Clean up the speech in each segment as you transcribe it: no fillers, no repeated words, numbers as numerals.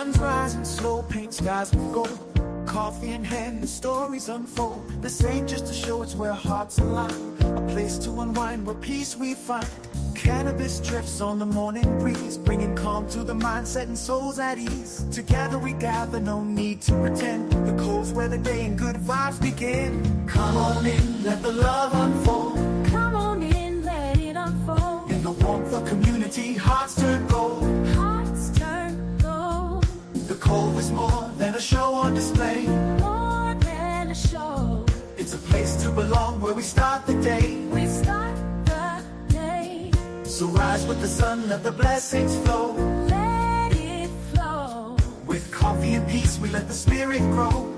sun's rising slow, paint skies with gold. Coffee in hand, the stories unfold. This ain't just a show, it's where hearts align. A place to unwind, where peace we find. Cannabis drifts on the morning breeze, bringing calm to the mind, setting souls at ease. Together we gather, no need to pretend. The Cove's where the day and good vibes begin. Come on in, let the love unfold. Come on in, let it unfold. In the warmth of community, hearts turn gold. Hearts turn gold. The Cove is more than a show on display. More than a show. It's a place to belong, where we start the day. We start the day. So rise with the sun, let the blessings flow. Let it flow. With coffee and peace, we let the spirit grow.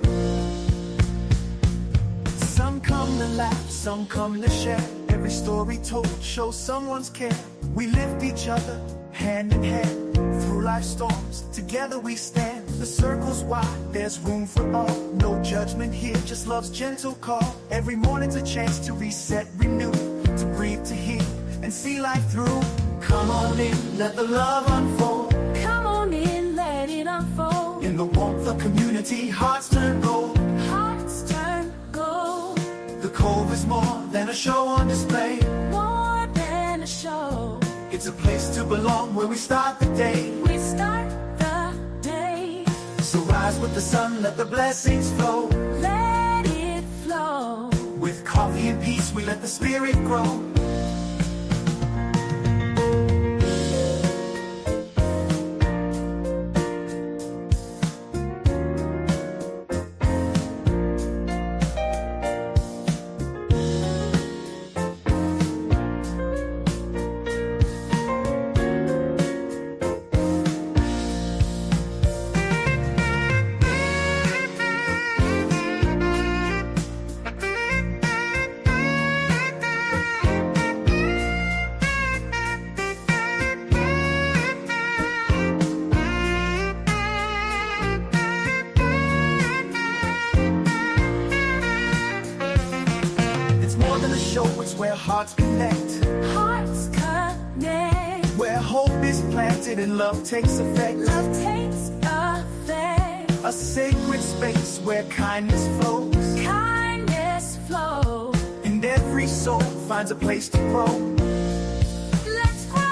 Some come to laugh, some come to share. Every story told shows someone's care. We lift each other, hand in hand. Through life's storms, together we stand. The circle's wide, there's room for all. No judgment here, just love's gentle call. Every morning's a chance to reset, renew, to breathe, to heal, and see life through. Come on in, let the love unfold. Come on in, let it unfold. In the warmth of community, hearts turn gold. Hearts turn gold. The Cove is more than a show on display. More than a show. It's a place to belong, where we start the day. We start the day. So rise with the sun, let the blessings flow. Let it flow. With coffee and peace, we let the spirit grow. It's where hearts connect. Hearts connect. Where hope is planted and love takes effect. Love takes effect. A sacred space where kindness flows. Kindness flows. And every soul finds a place to grow. Let's grow.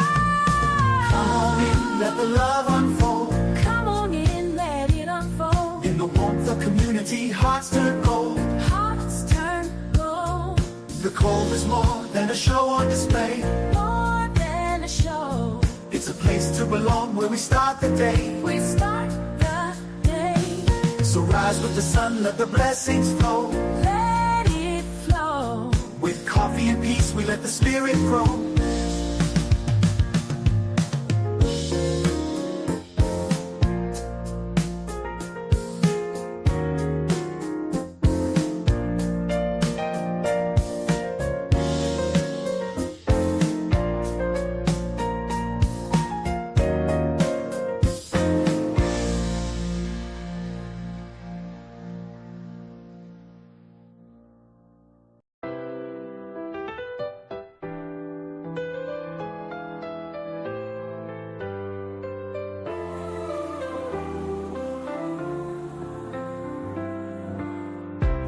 Come on in, let the love unfold. Come on in, let it unfold. In the warmth of community, hearts turn gold. Hearts turn gold. The Cove is more than a show on display. More than a show. It's a place to belong, where we start the day. We start the day. So rise with the sun, let the blessings flow. Let it flow. With coffee and peace, we let the spirit grow.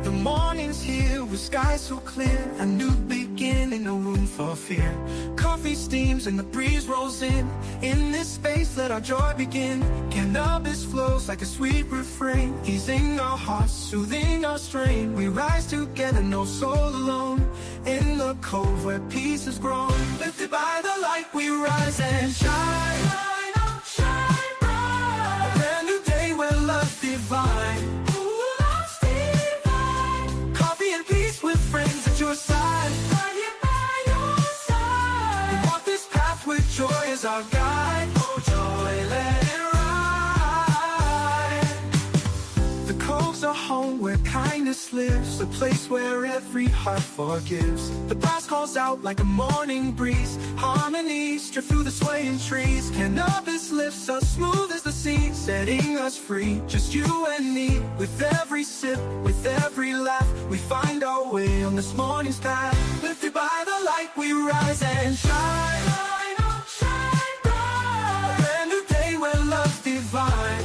The morning's here with skies so clear. A new beginning, no room for fear. Coffee steams and the breeze rolls in. In this space, let our joy begin. Cannabis flows like a sweet refrain, easing our hearts, soothing our strain. We rise together, no soul alone. In the Cove where peace is grown. Lifted by the light, we rise and shine. Shine on, shine bright. A brand new day where love's divine. Your side, right here by your side. We walk this path with joy as our guide. Oh joy, let it ride. The Cove's a home where kindness lives, a place where every heart forgives. The brass calls out like a morning breeze. Harmonies drift through the swaying trees. Cannabis lifts us smooth as the sea, setting us free, just you and me. With every sip, with every laugh, we find our way on this morning's path. Lifted by the light, we rise and shine. Shine on, shine bright. A brand new day where love's divine.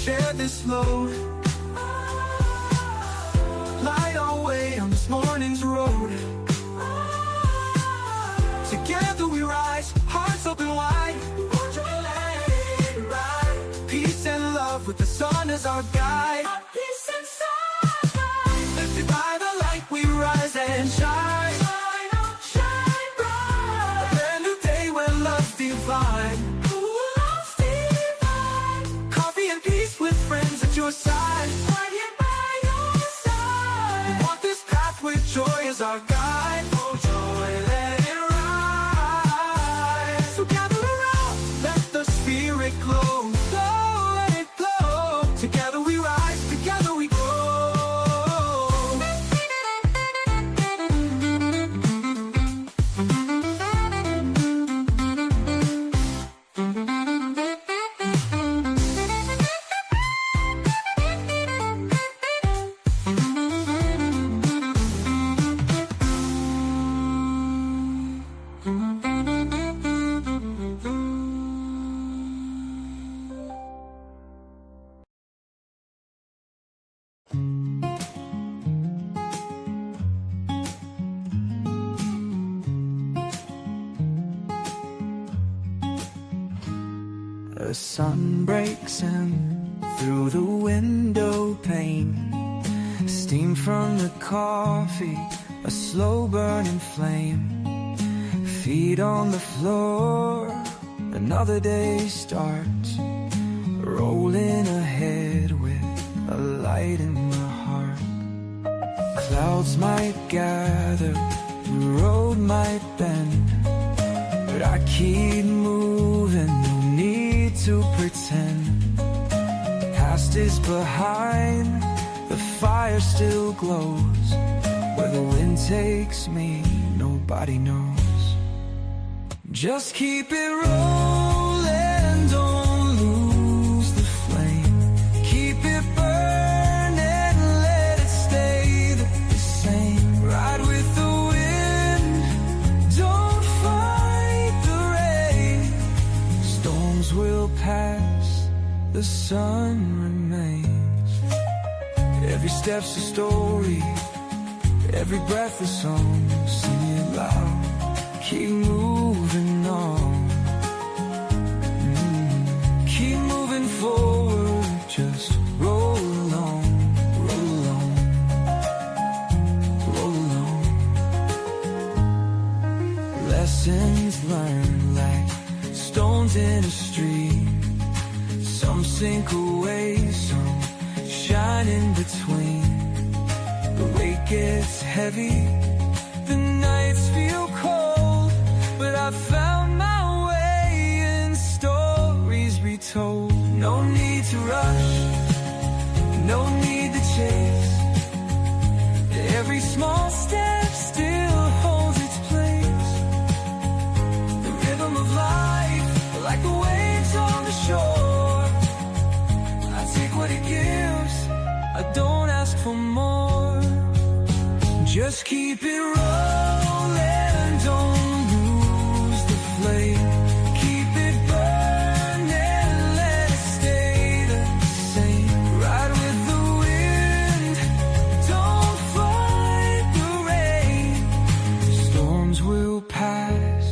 share this load. Light our way on this morning's road. Together we rise, hearts open wide. Peace and love with the sun as our guide. Peace and sunlight. Lifted by the light we rise and shine. Shine on, shine bright. A brand new day where love's divine. Ooh, love's divine. Coffee and peace with friends at your side. Right here by your side. We walk this path with joy as our guide. Oh joy, let it rise. So gather around, let the spirit glow. Together we rise, together we grow. The sun breaks in through the window pane. Steam from the coffee, a slow burning flame. Feet on the floor, another day starts. Rolling ahead with a light in my heart. Clouds might gather, the road might bend, but I keep moving, no need to pretend. Past is behind, the fire still glows. Where the wind takes me, nobody knows. Just keep it rolling, don't lose the flame. Keep it burning, let it stay the same. Ride with the wind, don't fight the rain. Storms will pass, the sun remains. Every step's a story, every breath a song. Sing it loud, keep moving on. Keep moving forward, just roll along, roll along, roll along. Lessons learned like stones in a stream. Some sink away, some shine in between. The weight gets heavy, the nights feel cold, but I found my way in stories retold. No need to rush, no need to chase. Every small step still holds its place. The rhythm of life, like the waves on the shore. I take what it gives, I don't ask for more. Just keep it rolling, don't lose the flame. Keep it burning, let it stay the same. Ride with the wind, don't fight the rain. Storms will pass,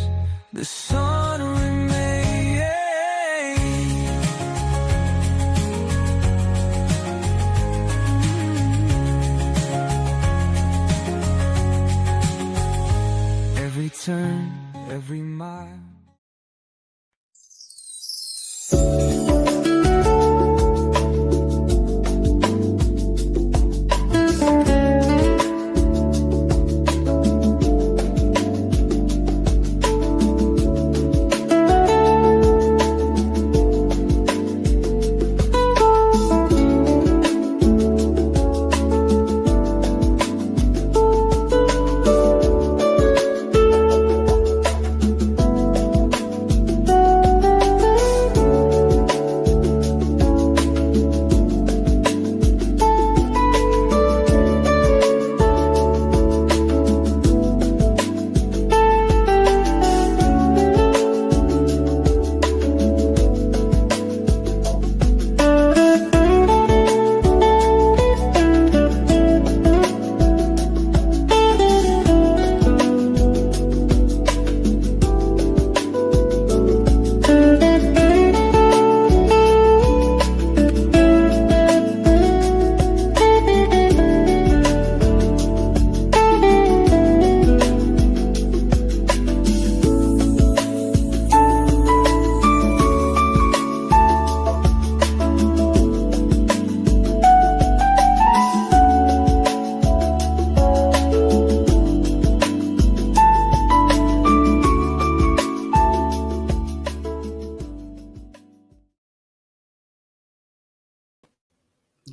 the sun remains.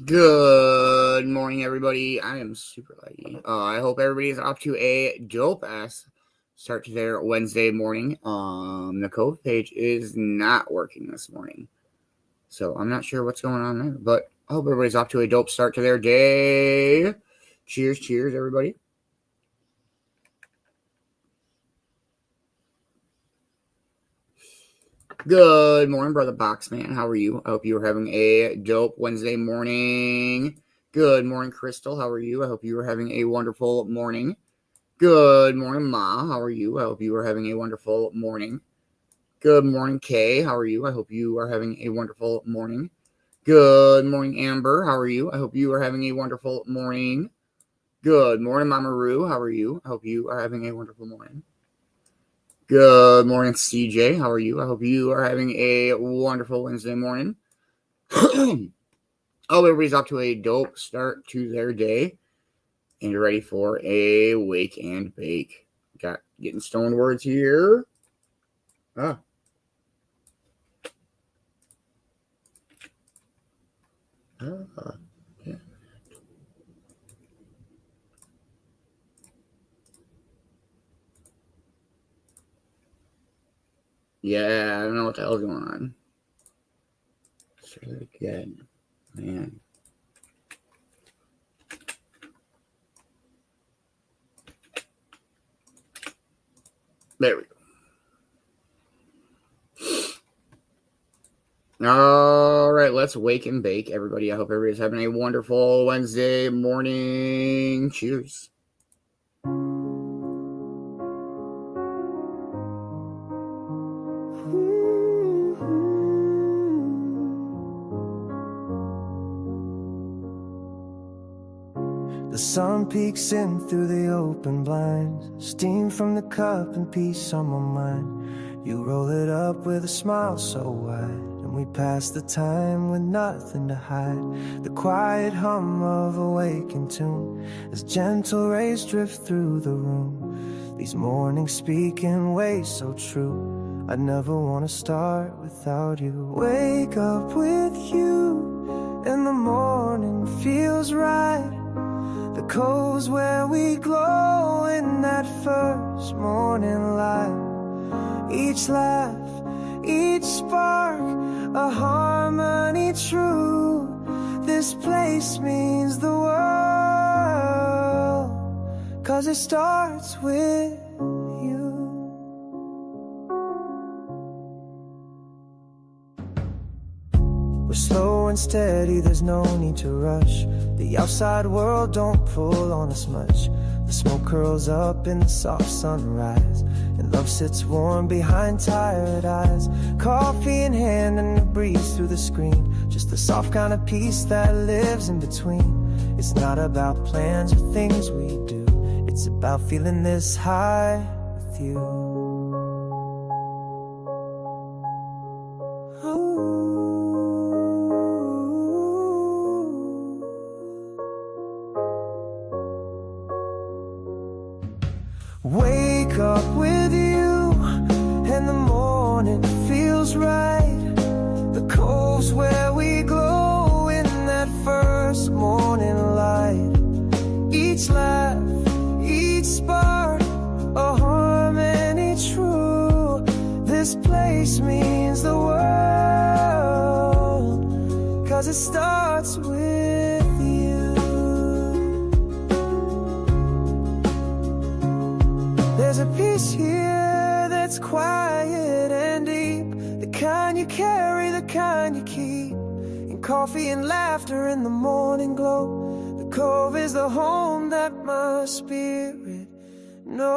Good morning, everybody. I am super laggy. I hope everybody's off to a dope ass start to their Wednesday morning. The Cove page is not working this morning, so I'm not sure what's going on there. But I hope everybody's off to a dope start to their day. Cheers, cheers, everybody. Good morning, brother Boxman. How are you? I hope you are having a dope Wednesday morning. Good morning, Crystal. How are you? I hope you are having a wonderful morning. Good morning, Ma. How are you? I hope you are having a wonderful morning. Good morning, Kay. How are you? I hope you are having a wonderful morning. Good morning, Amber. How are you? I hope you are having a wonderful morning. Good morning, Mama Roo. How are you? I hope you are having a wonderful morning. Good morning, CJ. How are you? I hope you are having a wonderful Wednesday morning. Oh, everybody's off to a dope start to their day. And you're ready for a wake and bake. Got getting stone words here. Ah. Yeah. Yeah, I don't know what the hell's going on. Let's try that again. Man. There we go. All right, let's wake and bake, everybody. I hope everybody's having a wonderful Wednesday morning. Cheers. The sun peeks in through the open blinds, steam from the cup and peace on my mind. You roll it up with a smile so wide, and we pass the time with nothing to hide. The quiet hum of a waking tune as gentle rays drift through the room. These mornings speak in ways so true, I'd never want to start without you. Wake up with you, and the morning feels right. The cove's where we glow in that first morning light. Each laugh, each spark, a harmony true. This place means the world, 'cause it starts with you. We're slow and steady, there's no need to rush. The outside world don't pull on us much. The smoke curls up in the soft sunrise, and love sits warm behind tired eyes. Coffee in hand and a breeze through the screen, just the soft kind of peace that lives in between. It's not about plans or things we do, it's about feeling this high with you. Wake up with you, and the morning feels right. The cove's where we glow in that first morning light. Each laugh, each spark, a harmony true. This place means the world, 'cause it starts with you. There's a peace here that's quiet and deep, the kind you carry, the kind you keep. In coffee and laughter in the morning glow, the Cove is the home that my spirit knows.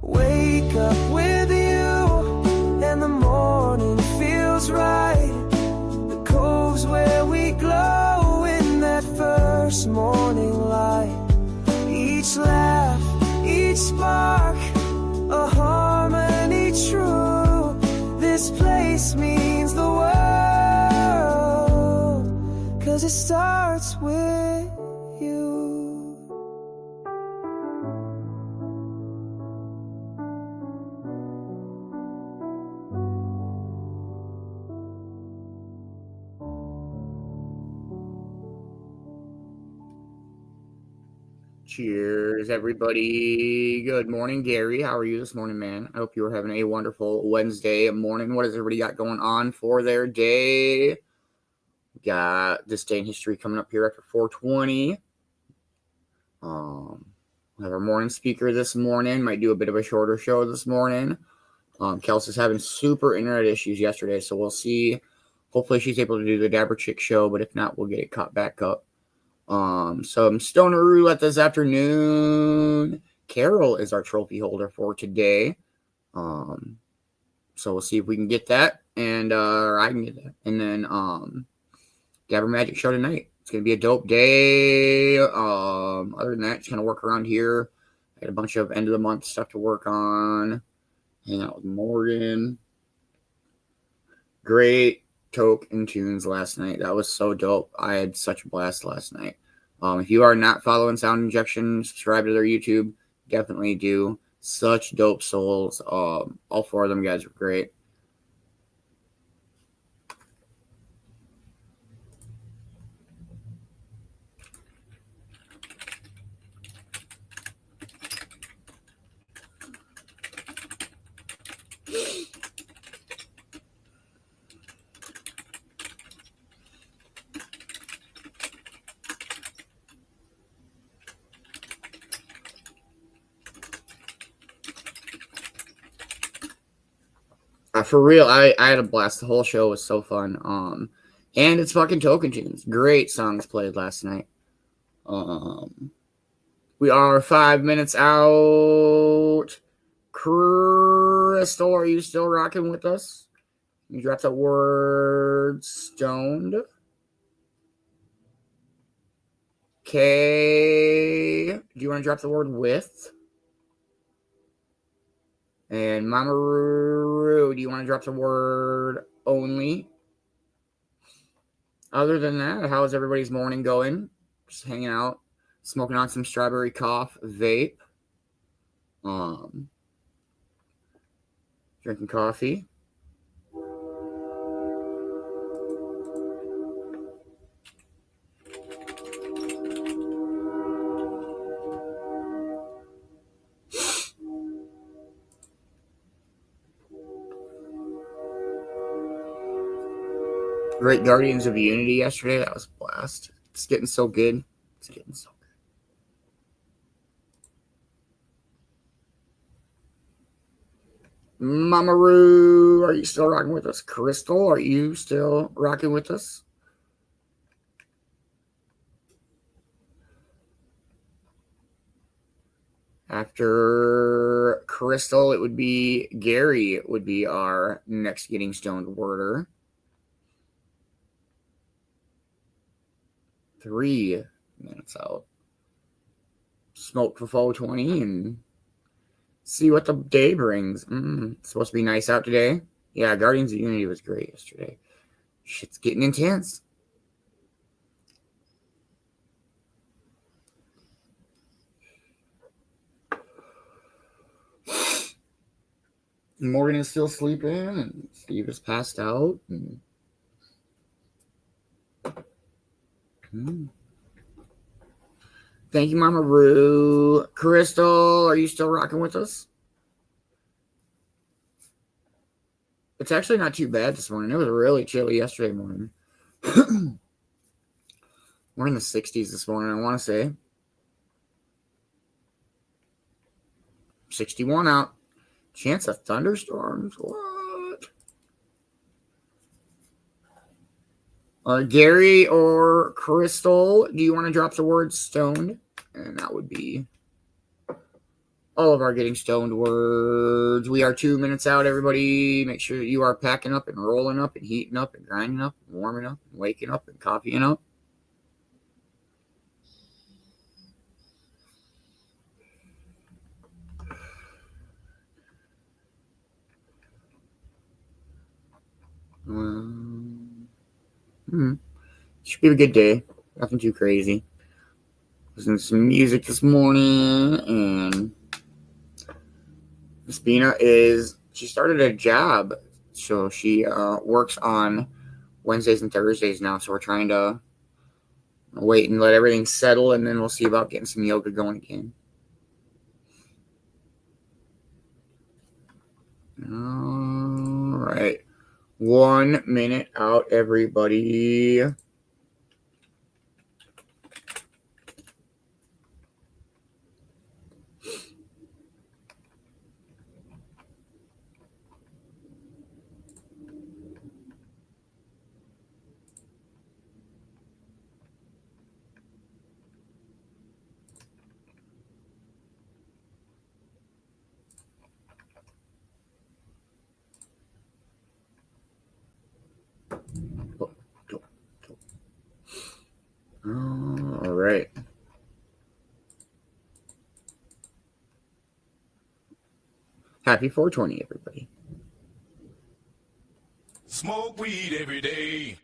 Wake up with you, and the morning feels right. The Cove's where we glow in that first morning light. Each laugh, each spark, a harmony true. This place means the world, 'cause it starts with you. Cheers, everybody. Good morning, Gary. How are you this morning, man? I hope you are having a wonderful Wednesday morning. What has everybody got going on for their day? We got this day in history coming up here after 4:20. We have our morning speaker this morning. Might do a bit of a shorter show this morning. Kelsey's having super internet issues yesterday, so we'll see. Hopefully she's able to do the Dabber Chick show, but if not, we'll get it caught back up. Some Stoner Roulette this afternoon. Carol is our trophy holder for today. So we'll see if we can get that, and or I can get that. And then Dabber Magic show tonight. It's gonna be a dope day. Other than that, just gonna work around here. I got a bunch of end of the month stuff to work on. Hang out with Morgan. Great Toke and tunes last night. That was so dope. I had such a blast last night. If you are not following Sound Injection, subscribe to their YouTube. Definitely do. Such dope souls. All four of them guys were great. For real, I had a blast. The whole show was so fun. And it's fucking Token tunes. Great songs played last night. We are 5 minutes out. Crystal, are you still rocking with us? You dropped the word stoned. Okay. Do you want to drop the word with? And Mama Roo, do you want to drop the word only? Other than that, how's everybody's morning going? Just hanging out, smoking on some strawberry cough vape. Drinking coffee. Great Guardians of Unity yesterday. That was a blast. It's getting so good. It's getting so good. Mama Roo, are you still rocking with us? Crystal, are you still rocking with us? After Crystal, it would be Gary would be our next Getting Stoned worder. 3 minutes out. Smoke for 420 and see what the day brings. It's supposed to be nice out today. Yeah, Guardians of Unity was great yesterday. Shit's getting intense. Morgan is still sleeping, and Steve is passed out. Thank you, Mama Roo. Crystal, are you still rocking with us? It's actually not too bad this morning. It was really chilly yesterday morning. We're in the 60s this morning, I want to say. 61 out. Chance of thunderstorms? What? Gary or Crystal, do you want to drop the word stoned? And that would be all of our Getting Stoned words. We are 2 minutes out, everybody. Make sure you are packing up and rolling up and heating up and grinding up and warming up and waking up and coffeeing up. Should be a good day. Nothing too crazy. Listening to some music this morning, and Miss Bina she started a job, so she works on Wednesdays and Thursdays now. So we're trying to Wait and let everything settle, and then we'll see about getting some yoga going again. All right. 1 minute out, everybody. All right. Happy 420, everybody. Smoke weed every day.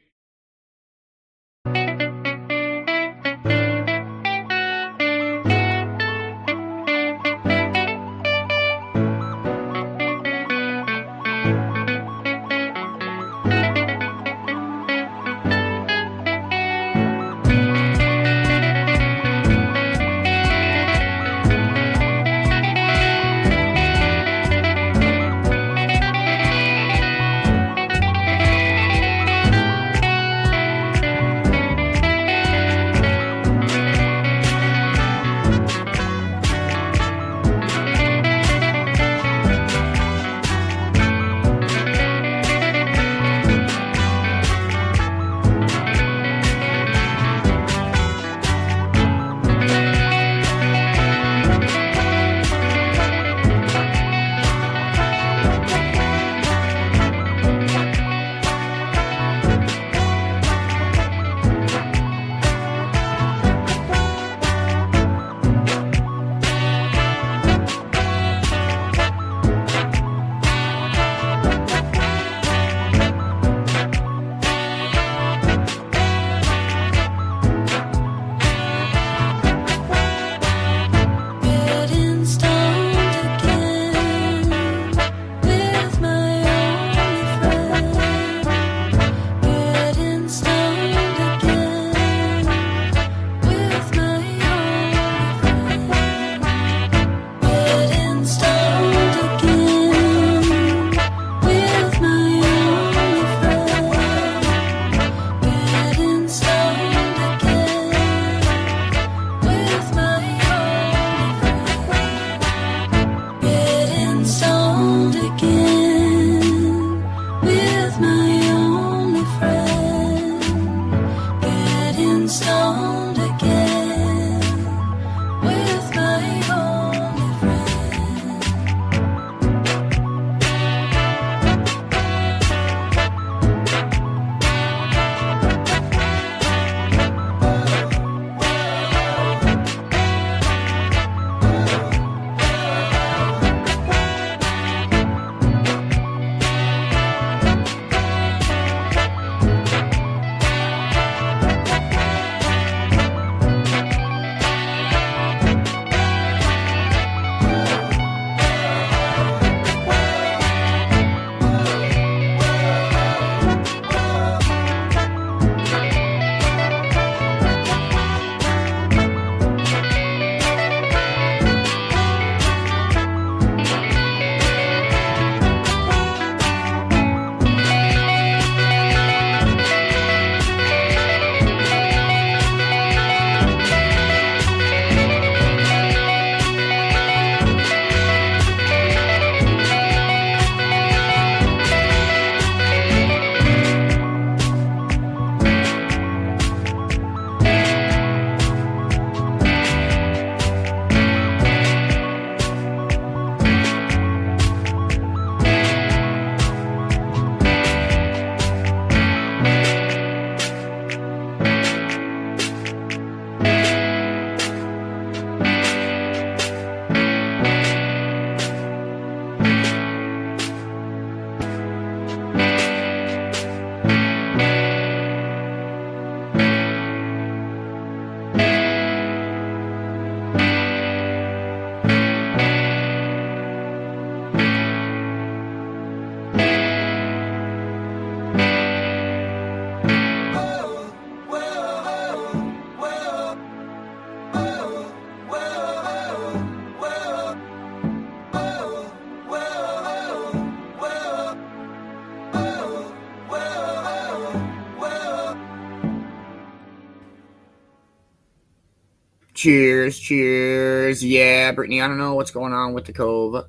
Cheers, cheers. Yeah, Brittany, I don't know what's going on with the Cove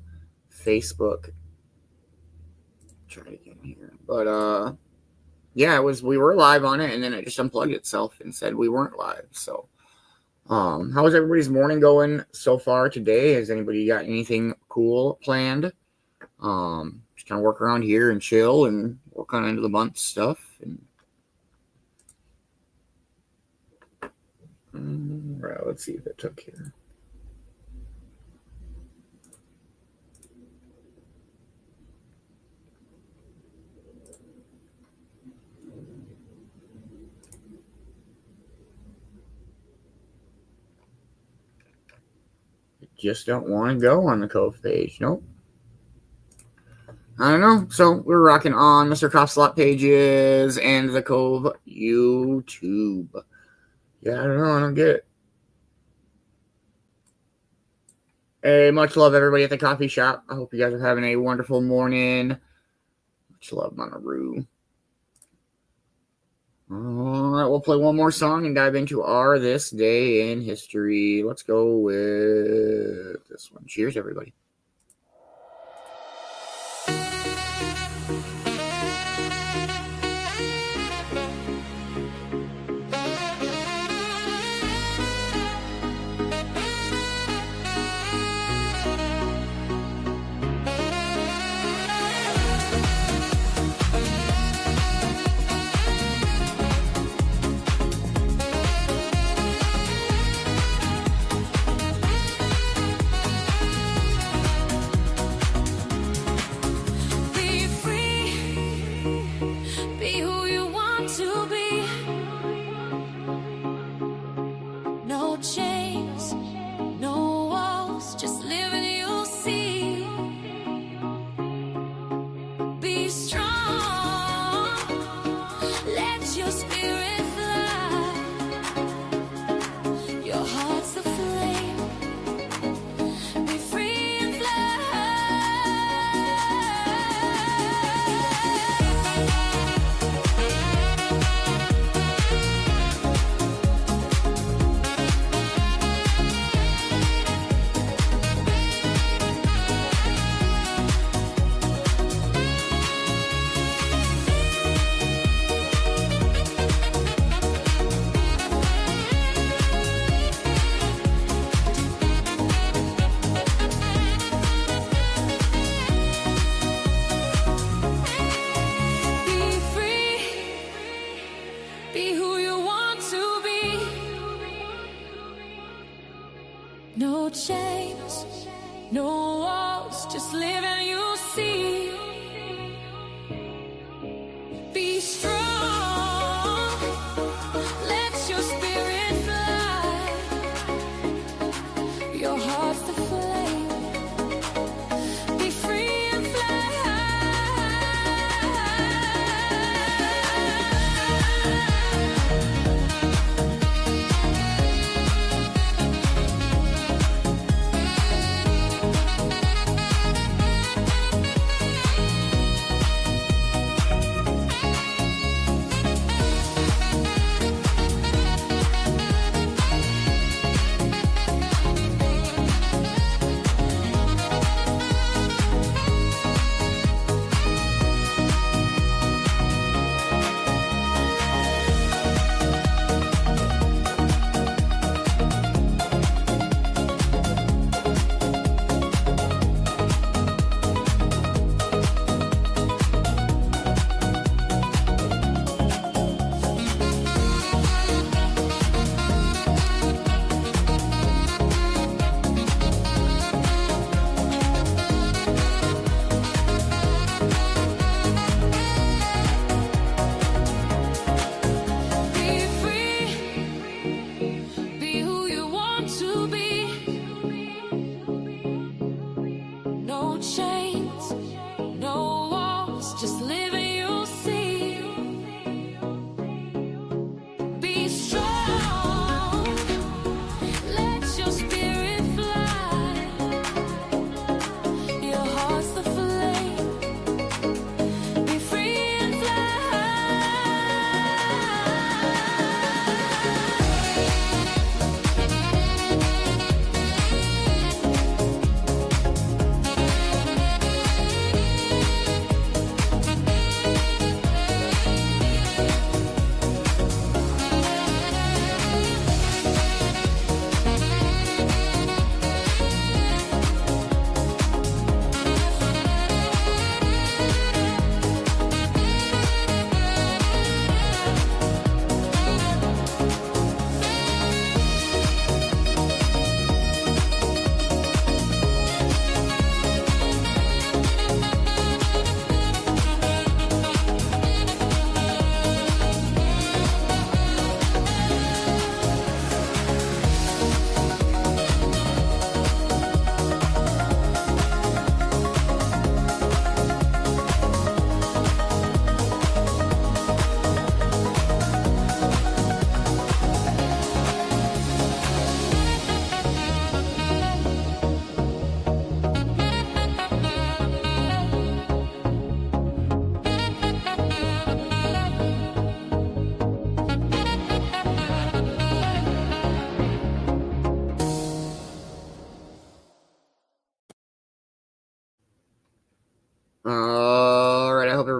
Facebook. Try it again here. But, yeah, we were live on it, and then it just unplugged itself and said we weren't live. So, how's everybody's morning going so far today? Has anybody got anything cool planned? Just kind of work around here and chill and work on end of the month stuff. And right, let's see if it took here. Just don't want to go on the Cove page. Nope. I don't know. So we're rocking on Mr. Cough Slot pages and the Cove YouTube. Yeah, I don't know. I don't get it. Hey, much love, everybody at the coffee shop. I hope you guys are having a wonderful morning. Much love, Monterey. All right, we'll play one more song and dive into our This Day in History. Let's go with this one. Cheers, everybody.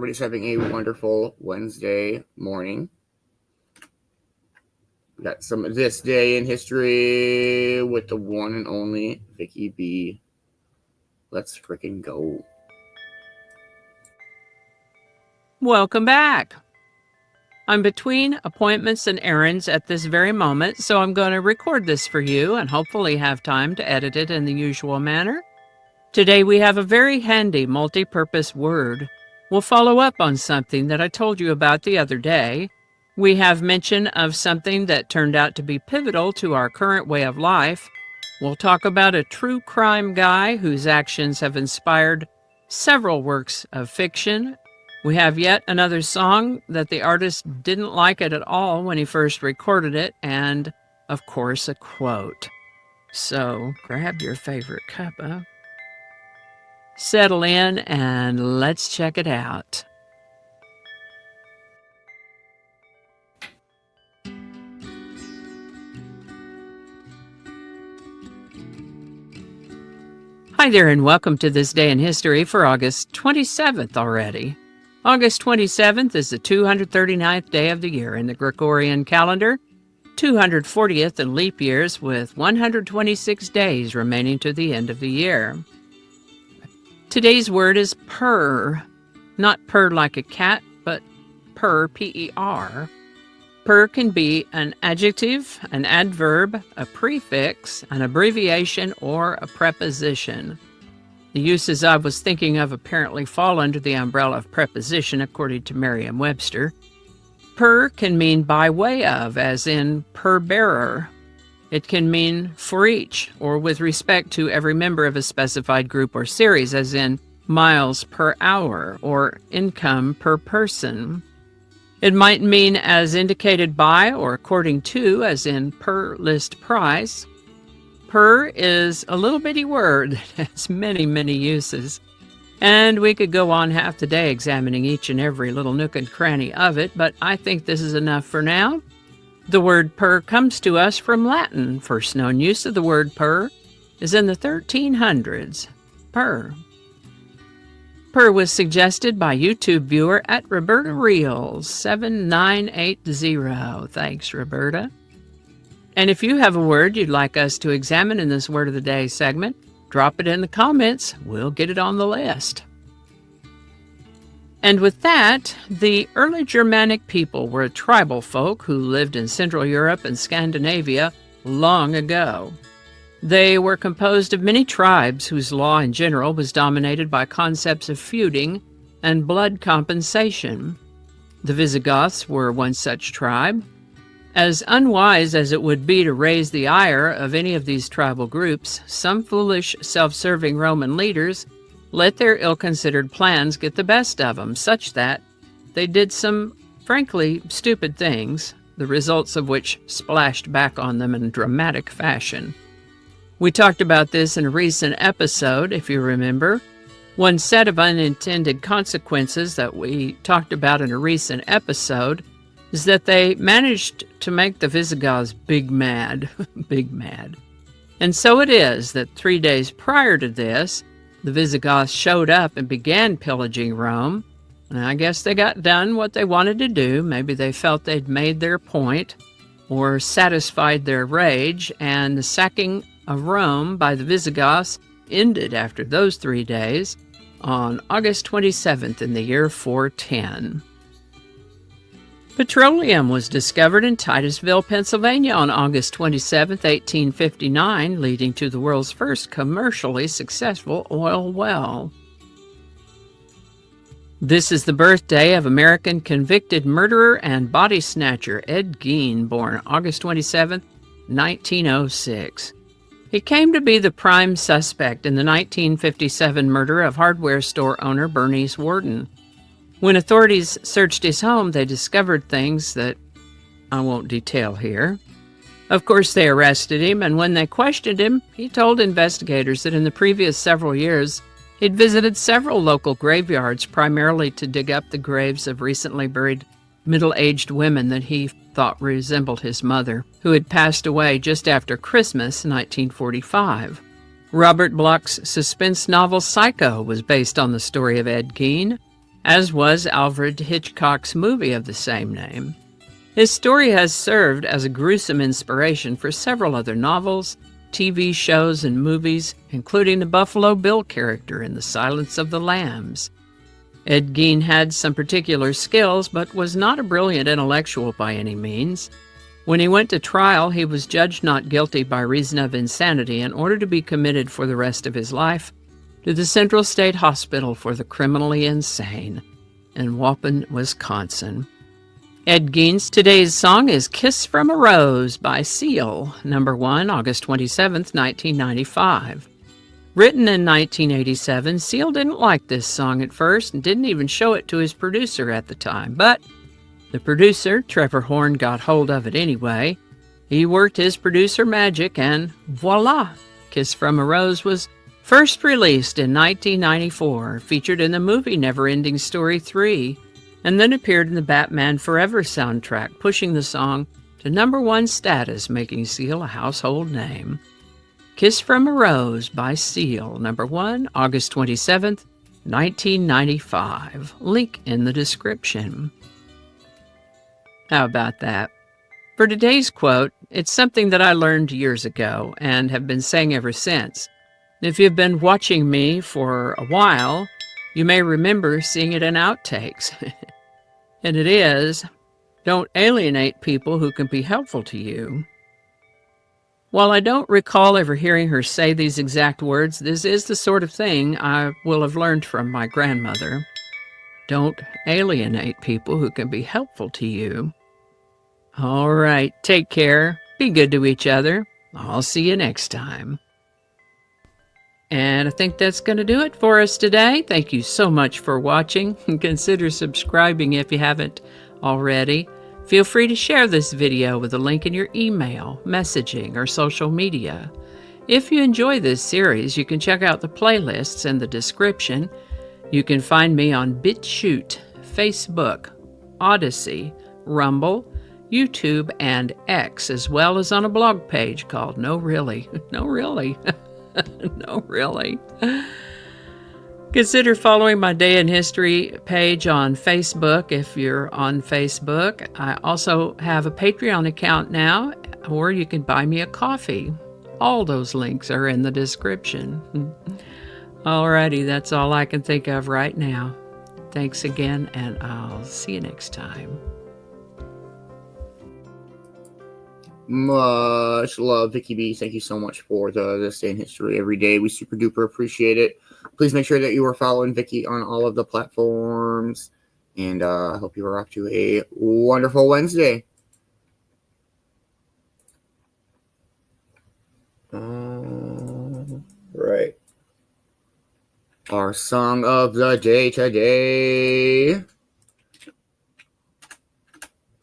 everybody's having a wonderful Wednesday morning. We got some of this day in history with the one and only Vicki B. Let's freaking go. Welcome back. I'm between appointments and errands at this very moment, so I'm going to record this for you and hopefully have time to edit it in the usual manner. Today we have a very handy multi-purpose word. We'll follow up on something that I told you about the other day. We have mention of something that turned out to be pivotal to our current way of life. We'll talk about a true crime guy whose actions have inspired several works of fiction. We have yet another song that the artist didn't like it at all when he first recorded it, and, of course, a quote. So, grab your favorite cuppa, settle in, and let's check it out. Hi there, and welcome to This Day in History for August 27th already. August 27th is the 239th day of the year in the Gregorian calendar, 240th in leap years, with 126 days remaining to the end of the year. Today's word is purr. Not purr like a cat, but purr, P-E-R. Purr can be an adjective, an adverb, a prefix, an abbreviation, or a preposition. The uses I was thinking of apparently fall under the umbrella of preposition, according to Merriam-Webster. Per can mean by way of, as in per bearer. It can mean for each, or with respect to every member of a specified group or series, as in miles per hour, or income per person. It might mean as indicated by or according to, as in per list price. Per is a little bitty word that has many, many uses. And we could go on half the day examining each and every little nook and cranny of it, but I think this is enough for now. The word per comes to us from Latin. First known use of the word per is in the 1300s. Per. Per was suggested by YouTube viewer at Roberta Reels 7980. Thanks, Roberta. And if you have a word you'd like us to examine in this Word of the Day segment, drop it in the comments. We'll get it on the list. And with that, the early Germanic people were a tribal folk who lived in Central Europe and Scandinavia long ago. They were composed of many tribes whose law in general was dominated by concepts of feuding and blood compensation. The Visigoths were one such tribe. As unwise as it would be to raise the ire of any of these tribal groups, some foolish, self-serving Roman leaders let their ill-considered plans get the best of them, such that they did some, frankly, stupid things, the results of which splashed back on them in dramatic fashion. We talked about this in a recent episode, if you remember. One set of unintended consequences that we talked about in a recent episode is that they managed to make the Visigoths big mad, big mad. And so it is that 3 days prior to this, the Visigoths showed up and began pillaging Rome. And I guess they got done what they wanted to do. Maybe they felt they'd made their point or satisfied their rage, and the sacking of Rome by the Visigoths ended after those 3 days on August 27th in the year 410. Petroleum was discovered in Titusville, Pennsylvania on August 27, 1859, leading to the world's first commercially successful oil well. This is the birthday of American convicted murderer and body snatcher Ed Gein, born August 27, 1906. He came to be the prime suspect in the 1957 murder of hardware store owner Bernice Worden. When authorities searched his home, they discovered things that I won't detail here. Of course, they arrested him, and when they questioned him, he told investigators that in the previous several years, he'd visited several local graveyards, primarily to dig up the graves of recently buried middle-aged women that he thought resembled his mother, who had passed away just after Christmas 1945. Robert Bloch's suspense novel Psycho was based on the story of Ed Gein. as was Alfred Hitchcock's movie of the same name. His story has served as a gruesome inspiration for several other novels, TV shows, and movies, including the Buffalo Bill character in The Silence of the Lambs. Ed Gein had some particular skills, but was not a brilliant intellectual by any means. When he went to trial, he was judged not guilty by reason of insanity in order to be committed for the rest of his life to the Central State Hospital for the Criminally Insane in Waupun, Wisconsin. Ed Gein's today's song is Kiss from a Rose by Seal, number 1, August 27, 1995. Written in 1987, Seal didn't like this song at first and didn't even show it to his producer at the time, but the producer, Trevor Horn, got hold of it anyway. He worked his producer magic and voila! Kiss from a Rose was first released in 1994, featured in the movie Neverending Story 3, and then appeared in the Batman Forever soundtrack, pushing the song to number 1 status, making Seal a household name. Kiss from a Rose by Seal, number 1, August 27th, 1995. Link in the description. How about that? For today's quote, it's something that I learned years ago and have been saying ever since. If you've been watching me for a while, you may remember seeing it in outtakes. And it is, don't alienate people who can be helpful to you. While I don't recall ever hearing her say these exact words, this is the sort of thing I will have learned from my grandmother. Don't alienate people who can be helpful to you. All right, take care. Be good to each other. I'll see you next time. And I think that's going to do it for us today. Thank you so much for watching. Consider subscribing if you haven't already. Feel free to share this video with a link in your email, messaging, or social media. If you enjoy this series, you can check out the playlists in the description. You can find me on BitChute, Facebook, Odyssey, Rumble, YouTube, and X, as well as on a blog page called No Really. No Really. No, really. Consider following my Day in History page on Facebook if you're on Facebook. I also have a Patreon account now, or you can buy me a coffee. All those links are in the description. Alrighty, that's all I can think of right now. Thanks again, and I'll see you next time. Much love, Vicki B. Thank you so much for this day in history every day. We super duper appreciate it. Please make sure that you are following Vicki on all of the platforms. And I hope you are off to a wonderful Wednesday. Right. Our song of the day today.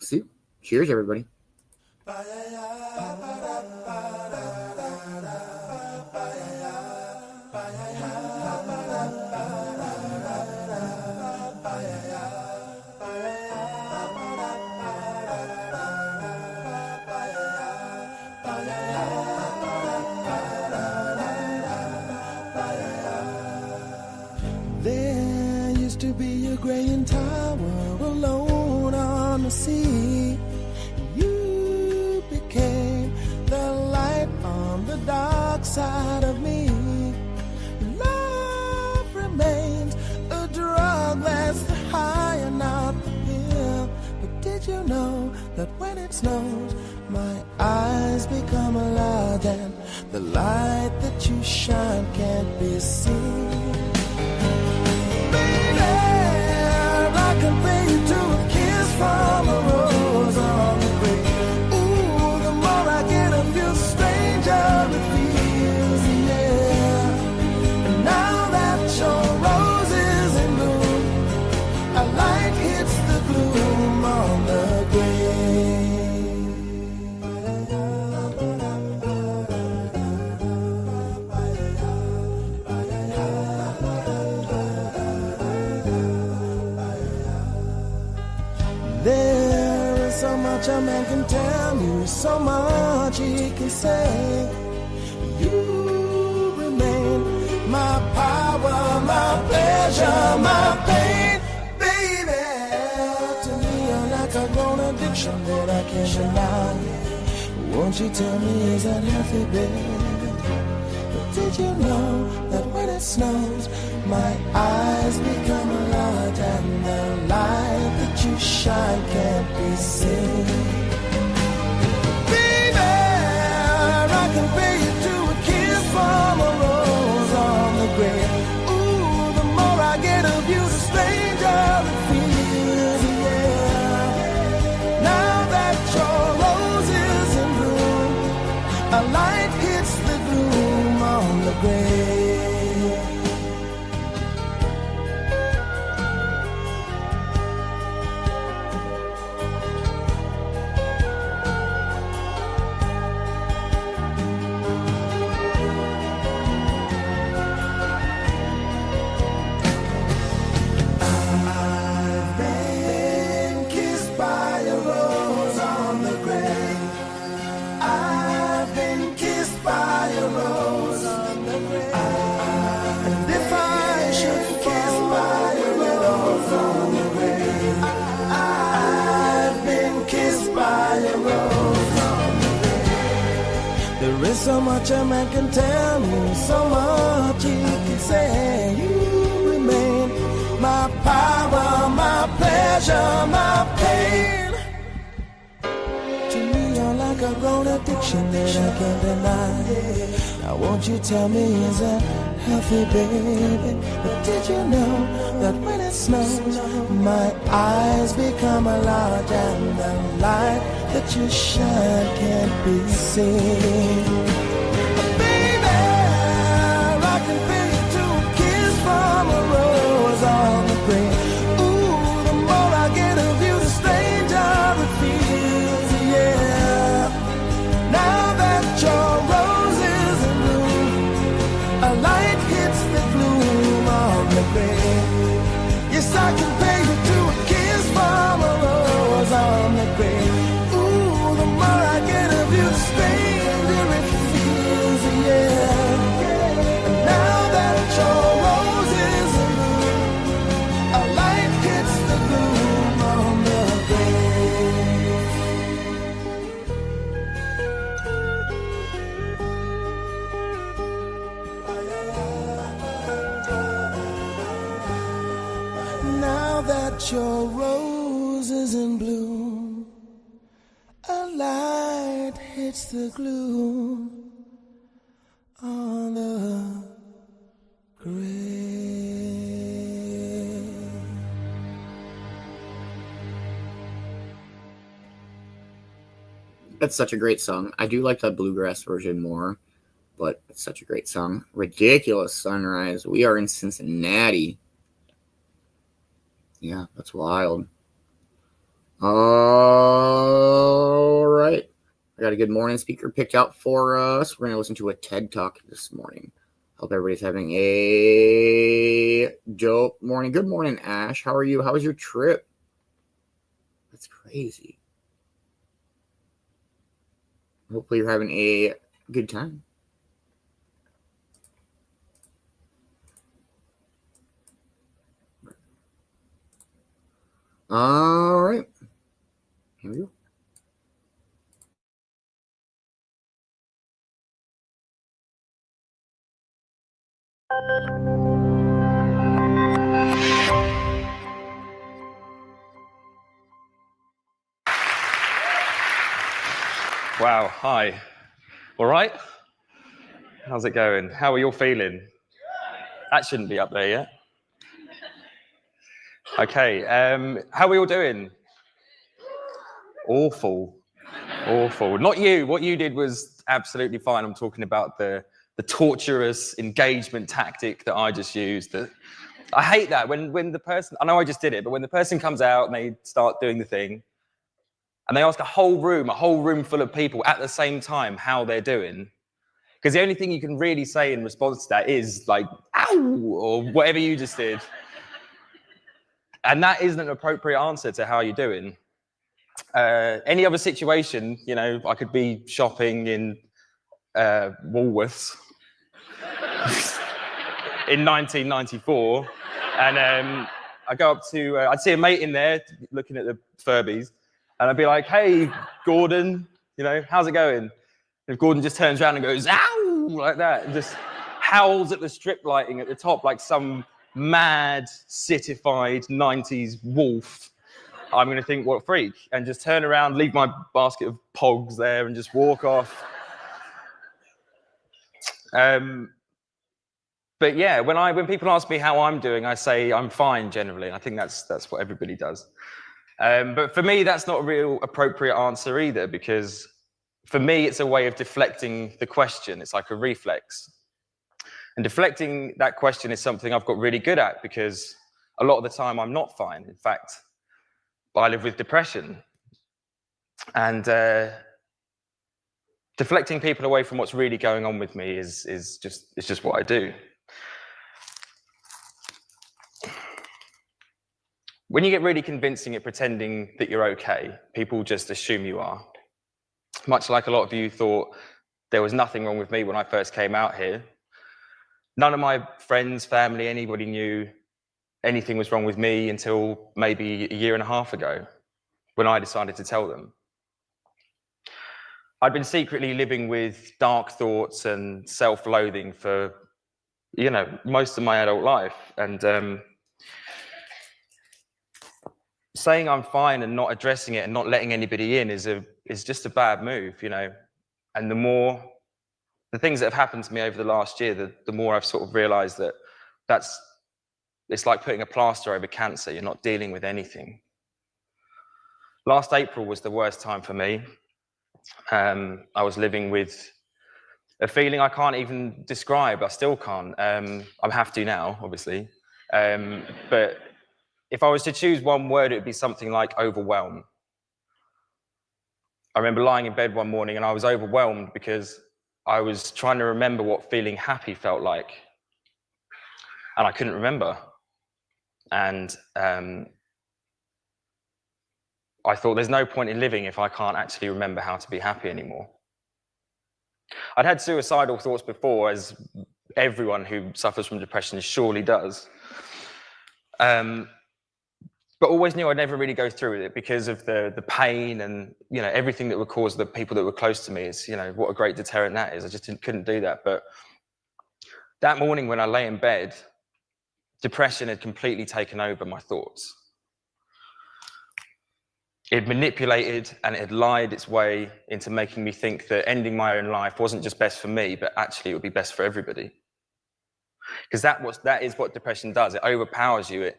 See? Cheers, everybody. There used to be a graying tower alone on the sea. You became the light on the dark side of me. Love remains a drug that's the high and not the pill. But did you know that when it snows, my eyes become alive and the light that you shine can't be seen? I can pay you to a kiss from a rose on the grave. Ooh, the more I get, I feel stranger it feels, yeah. And now that your rose is in bloom, a light hits the gloom on the grave. There is so much a man can tell you, so much he can say. You remain my power, my pleasure, my pain. pleasure now. Won't you tell me, is that healthy, baby? But did you know that when it snows, my eyes become large and the light that you shine can't be seen? Baby, I compare you to a kiss from a rose on the grave. Ooh, the more I get of you, the stranger it feels, yeah. Now that your rose is in bloom, a light hits the gloom on the grave. There is so much a man can tell me, so much he can say. You remain my power, my pleasure, my pain. To me, you're like a grown addiction that I can't deny. Now won't you tell me, is that healthy, baby? But did you know that when it snows, my eyes become large and the light that you shine can't be seen? Baby, I can feel you to a kiss from a rose on the grave. Ooh, the more I get of you, the stranger it feels, yeah. Now that your rose is in bloom, a light hits the gloom on the grave. Yes, I can pay you to a kiss from a rose on the grave. Ooh, the more I get of you, the stranger it feels, yeah. And now that your rose is in bloom, a light hits the gloom on the grave. Now that your rose is in bloom, a light hits the gloom on the grave. That's such a great song. I do like that bluegrass version more, but it's such a great song. Ridiculous Sunrise. We are in Cincinnati. Yeah, that's wild. All right. I got a good morning speaker picked out for us. We're going to listen to a TED Talk this morning. Hope everybody's having a dope morning. Good morning, Ash. How are you? How was your trip? That's crazy. Hopefully you're having a good time. All right. Here we go. Wow, hi. All right? How's it going? How are you all feeling? That shouldn't be up there yet. Okay, how are we all doing? Awful. Not you. What you did was absolutely fine. I'm talking about the torturous engagement tactic that I just used. I hate that when the person, I know I just did it, but when the person comes out and they start doing the thing, and they ask a whole room full of people at the same time how they're doing. Because the only thing you can really say in response to that is like, ow, or whatever you just did. And that isn't an appropriate answer to how you're doing. Any other situation, you know, I could be shopping in Woolworths in 1994, and I go up to, I'd see a mate in there looking at the Furbies, And I'd be like, hey, Gordon, you know, how's it going? And if Gordon just turns around and goes, ow, like that, and just howls at the strip lighting at the top like some mad, citified 90s wolf, I'm going to think, what a freak, and just turn around, leave my basket of pogs there and just walk off. But yeah, when people ask me how I'm doing, I say I'm fine generally. I think that's what everybody does. But for me, that's not a real appropriate answer either, because for me, it's a way of deflecting the question. It's like a reflex. And deflecting that question is something I've got really good at, because a lot of the time I'm not fine. In fact, I live with depression. And deflecting people away from what's really going on with me is just what I do. When you get really convincing at pretending that you're okay, people just assume you are. Much like a lot of you thought there was nothing wrong with me when I first came out here. None of my friends, family, anybody knew anything was wrong with me until maybe a year and a half ago, when I decided to tell them. I'd been secretly living with dark thoughts and self-loathing for, you know, most of my adult life. And saying I'm fine and not addressing it and not letting anybody in is just a bad move, you know. And the things that have happened to me over the last year, the more I've sort of realized that it's like putting a plaster over cancer. You're not dealing with anything. Last April was the worst time for me. I was living with a feeling I can't even describe. I still can't. I have to now, obviously. But if I was to choose one word, it would be something like overwhelm. I remember lying in bed one morning and I was overwhelmed because I was trying to remember what feeling happy felt like. And I couldn't remember. And I thought there's no point in living if I can't actually remember how to be happy anymore. I'd had suicidal thoughts before, as everyone who suffers from depression surely does. But always knew I'd never really go through with it because of the pain and, you know, everything that would cause the people that were close to me. Is, you know, what a great deterrent that is. I just couldn't do that. But that morning when I lay in bed, depression had completely taken over my thoughts. It manipulated and it had lied its way into making me think that ending my own life wasn't just best for me, but actually it would be best for everybody. Because that is what depression does. It overpowers you. It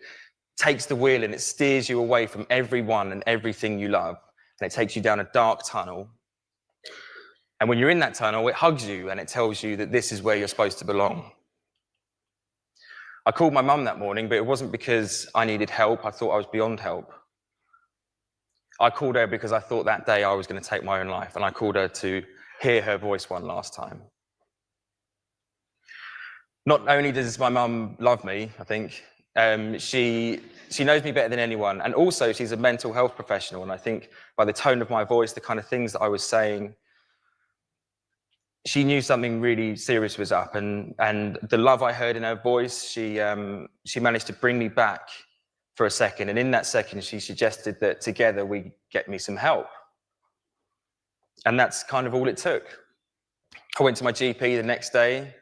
takes the wheel and it steers you away from everyone and everything you love. And it takes you down a dark tunnel. And when you're in that tunnel, it hugs you and it tells you that this is where you're supposed to belong. I called my mum that morning, but it wasn't because I needed help. I thought I was beyond help. I called her because I thought that day I was going to take my own life, and I called her to hear her voice one last time. Not only does my mum love me, I think, she knows me better than anyone, and also she's a mental health professional, and I think by the tone of my voice, the kind of things that I was saying, she knew something really serious was up, and the love I heard in her voice, she managed to bring me back for a second, and in that second she suggested that together we get me some help. And that's kind of all it took. I went to my GP the next day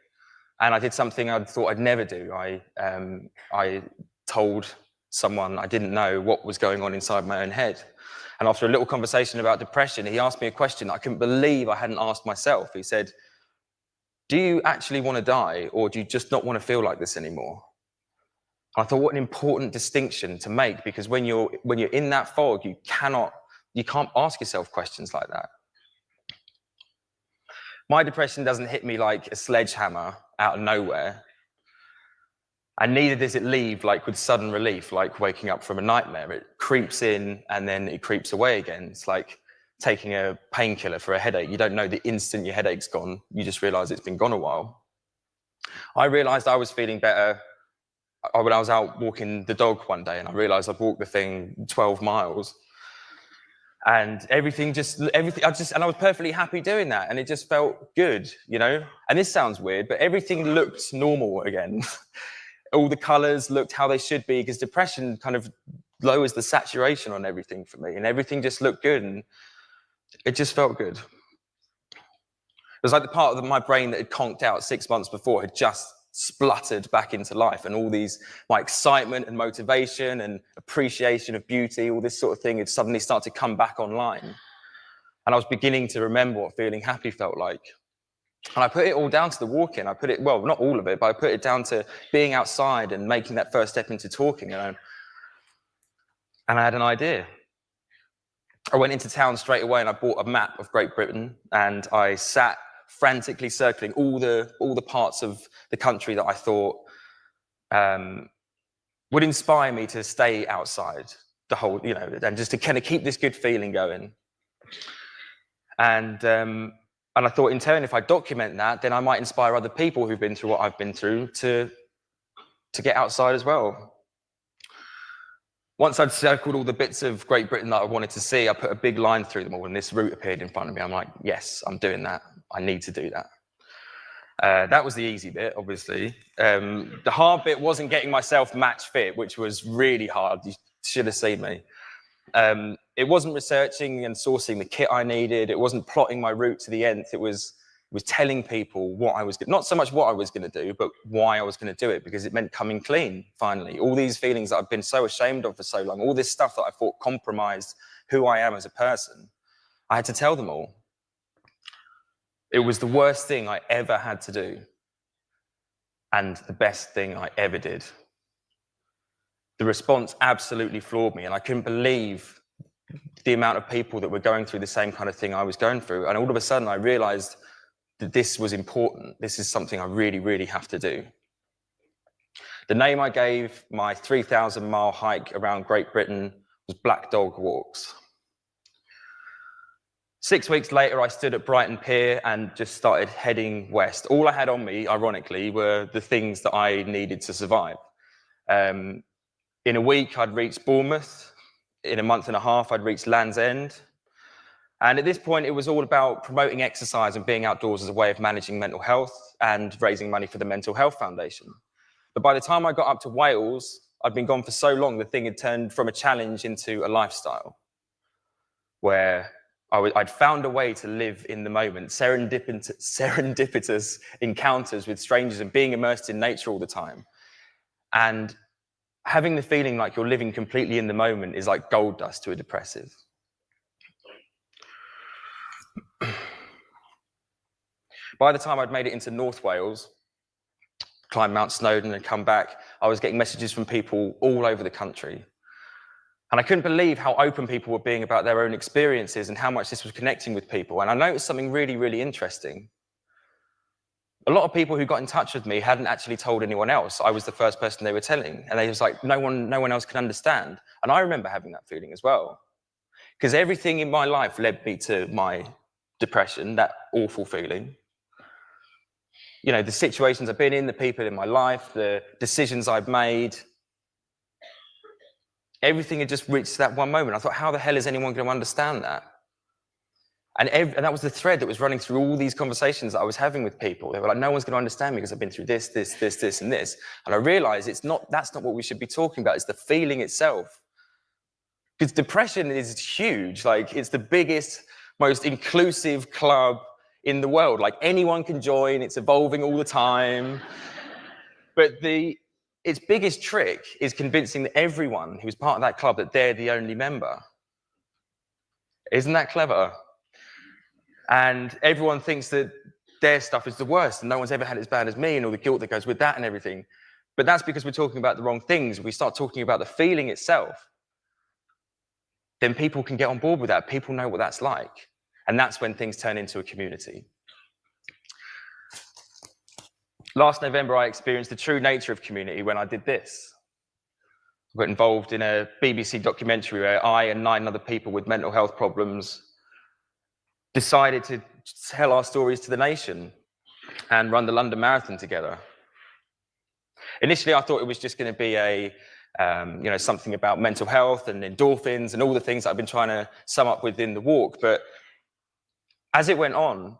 and I did something I thought I'd never do. I told someone I didn't know what was going on inside my own head. And after a little conversation about depression, he asked me a question I couldn't believe I hadn't asked myself. He said, "Do you actually want to die, or do you just not want to feel like this anymore?" I thought, what an important distinction to make, because when you're in that fog, you can't ask yourself questions like that. My depression doesn't hit me like a sledgehammer out of nowhere, and neither does it leave like with sudden relief, like waking up from a nightmare. It creeps in and then it creeps away again. It's like taking a painkiller for a headache. You don't know the instant your headache's gone, you just realize it's been gone a while. I realized I was feeling better when I was out walking the dog one day, and I realized I'd walked the thing 12 miles. And I was perfectly happy doing that. And it just felt good, you know? And this sounds weird, but everything looked normal again. All the colors looked how they should be, because depression kind of lowers the saturation on everything for me, and everything just looked good, and it just felt good. It was like the part of my brain that had conked out 6 months before had just spluttered back into life, and all these, my excitement and motivation and appreciation of beauty, all this sort of thing had suddenly started to come back online. And I was beginning to remember what feeling happy felt like. And I put it all down to the walk-in. I put it, well, not all of it, but I put it down to being outside and making that first step into talking. And I had an idea. I went into town straight away and I bought a map of Great Britain, and I sat frantically circling all the parts of the country that I thought would inspire me to stay outside the whole, you know, and just to kind of keep this good feeling going. And I thought, in turn, if I document that, then I might inspire other people who've been through what I've been through to get outside as well. Once I'd circled all the bits of Great Britain that I wanted to see, I put a big line through them all, and this route appeared in front of me. I'm like, yes, I'm doing that. I need to do that. That was the easy bit, obviously. The hard bit wasn't getting myself match fit, which was really hard. You should have seen me. It wasn't researching and sourcing the kit I needed. It wasn't plotting my route to the nth. It was telling people what I was, not so much what I was going to do, but why I was going to do it, because it meant coming clean, finally. All these feelings that I've been so ashamed of for so long, all this stuff that I thought compromised who I am as a person, I had to tell them all. It was the worst thing I ever had to do, and the best thing I ever did. The response absolutely floored me, and I couldn't believe the amount of people that were going through the same kind of thing I was going through. And all of a sudden I realized that this was important. This is something I really, really have to do. The name I gave my 3,000-mile hike around Great Britain was Black Dog Walks. 6 weeks later, I stood at Brighton Pier and just started heading west. All I had on me, ironically, were the things that I needed to survive. In a week, I'd reached Bournemouth. In a month and a half, I'd reached Land's End. And at this point, it was all about promoting exercise and being outdoors as a way of managing mental health and raising money for the Mental Health Foundation. But by the time I got up to Wales, I'd been gone for so long, the thing had turned from a challenge into a lifestyle, where I'd found a way to live in the moment, serendipitous encounters with strangers and being immersed in nature all the time. And having the feeling like you're living completely in the moment is like gold dust to a depressive. By the time I'd made it into North Wales, climbed Mount Snowdon and come back, I was getting messages from people all over the country. And I couldn't believe how open people were being about their own experiences and how much this was connecting with people. And I noticed something really, really interesting. A lot of people who got in touch with me hadn't actually told anyone else. I was the first person they were telling. And they was like, no one else can understand. And I remember having that feeling as well. Because everything in my life led me to my depression, that awful feeling. You know, the situations I've been in, the people in my life, the decisions I've made, everything had just reached that one moment. I thought, how the hell is anyone going to understand that? And that was the thread that was running through all these conversations that I was having with people. They were like, no one's going to understand me because I've been through this, and this. And I realized that's not what we should be talking about. It's the feeling itself. Because depression is huge. Like, it's the biggest, most inclusive club in the world. Like, anyone can join. It's evolving all the time. But its biggest trick is convincing everyone who's part of that club that they're the only member. Isn't that clever? And everyone thinks that their stuff is the worst and no one's ever had it as bad as me, and all the guilt that goes with that and everything. But that's because we're talking about the wrong things. We start talking about the feeling itself, then people can get on board with that. People know what that's like. And that's when things turn into a community. Last November, I experienced the true nature of community when I did this. I got involved in a BBC documentary where I and 9 other people with mental health problems decided to tell our stories to the nation and run the London Marathon together. Initially, I thought it was just going to be something about mental health and endorphins and all the things that I've been trying to sum up within the walk. But as it went on,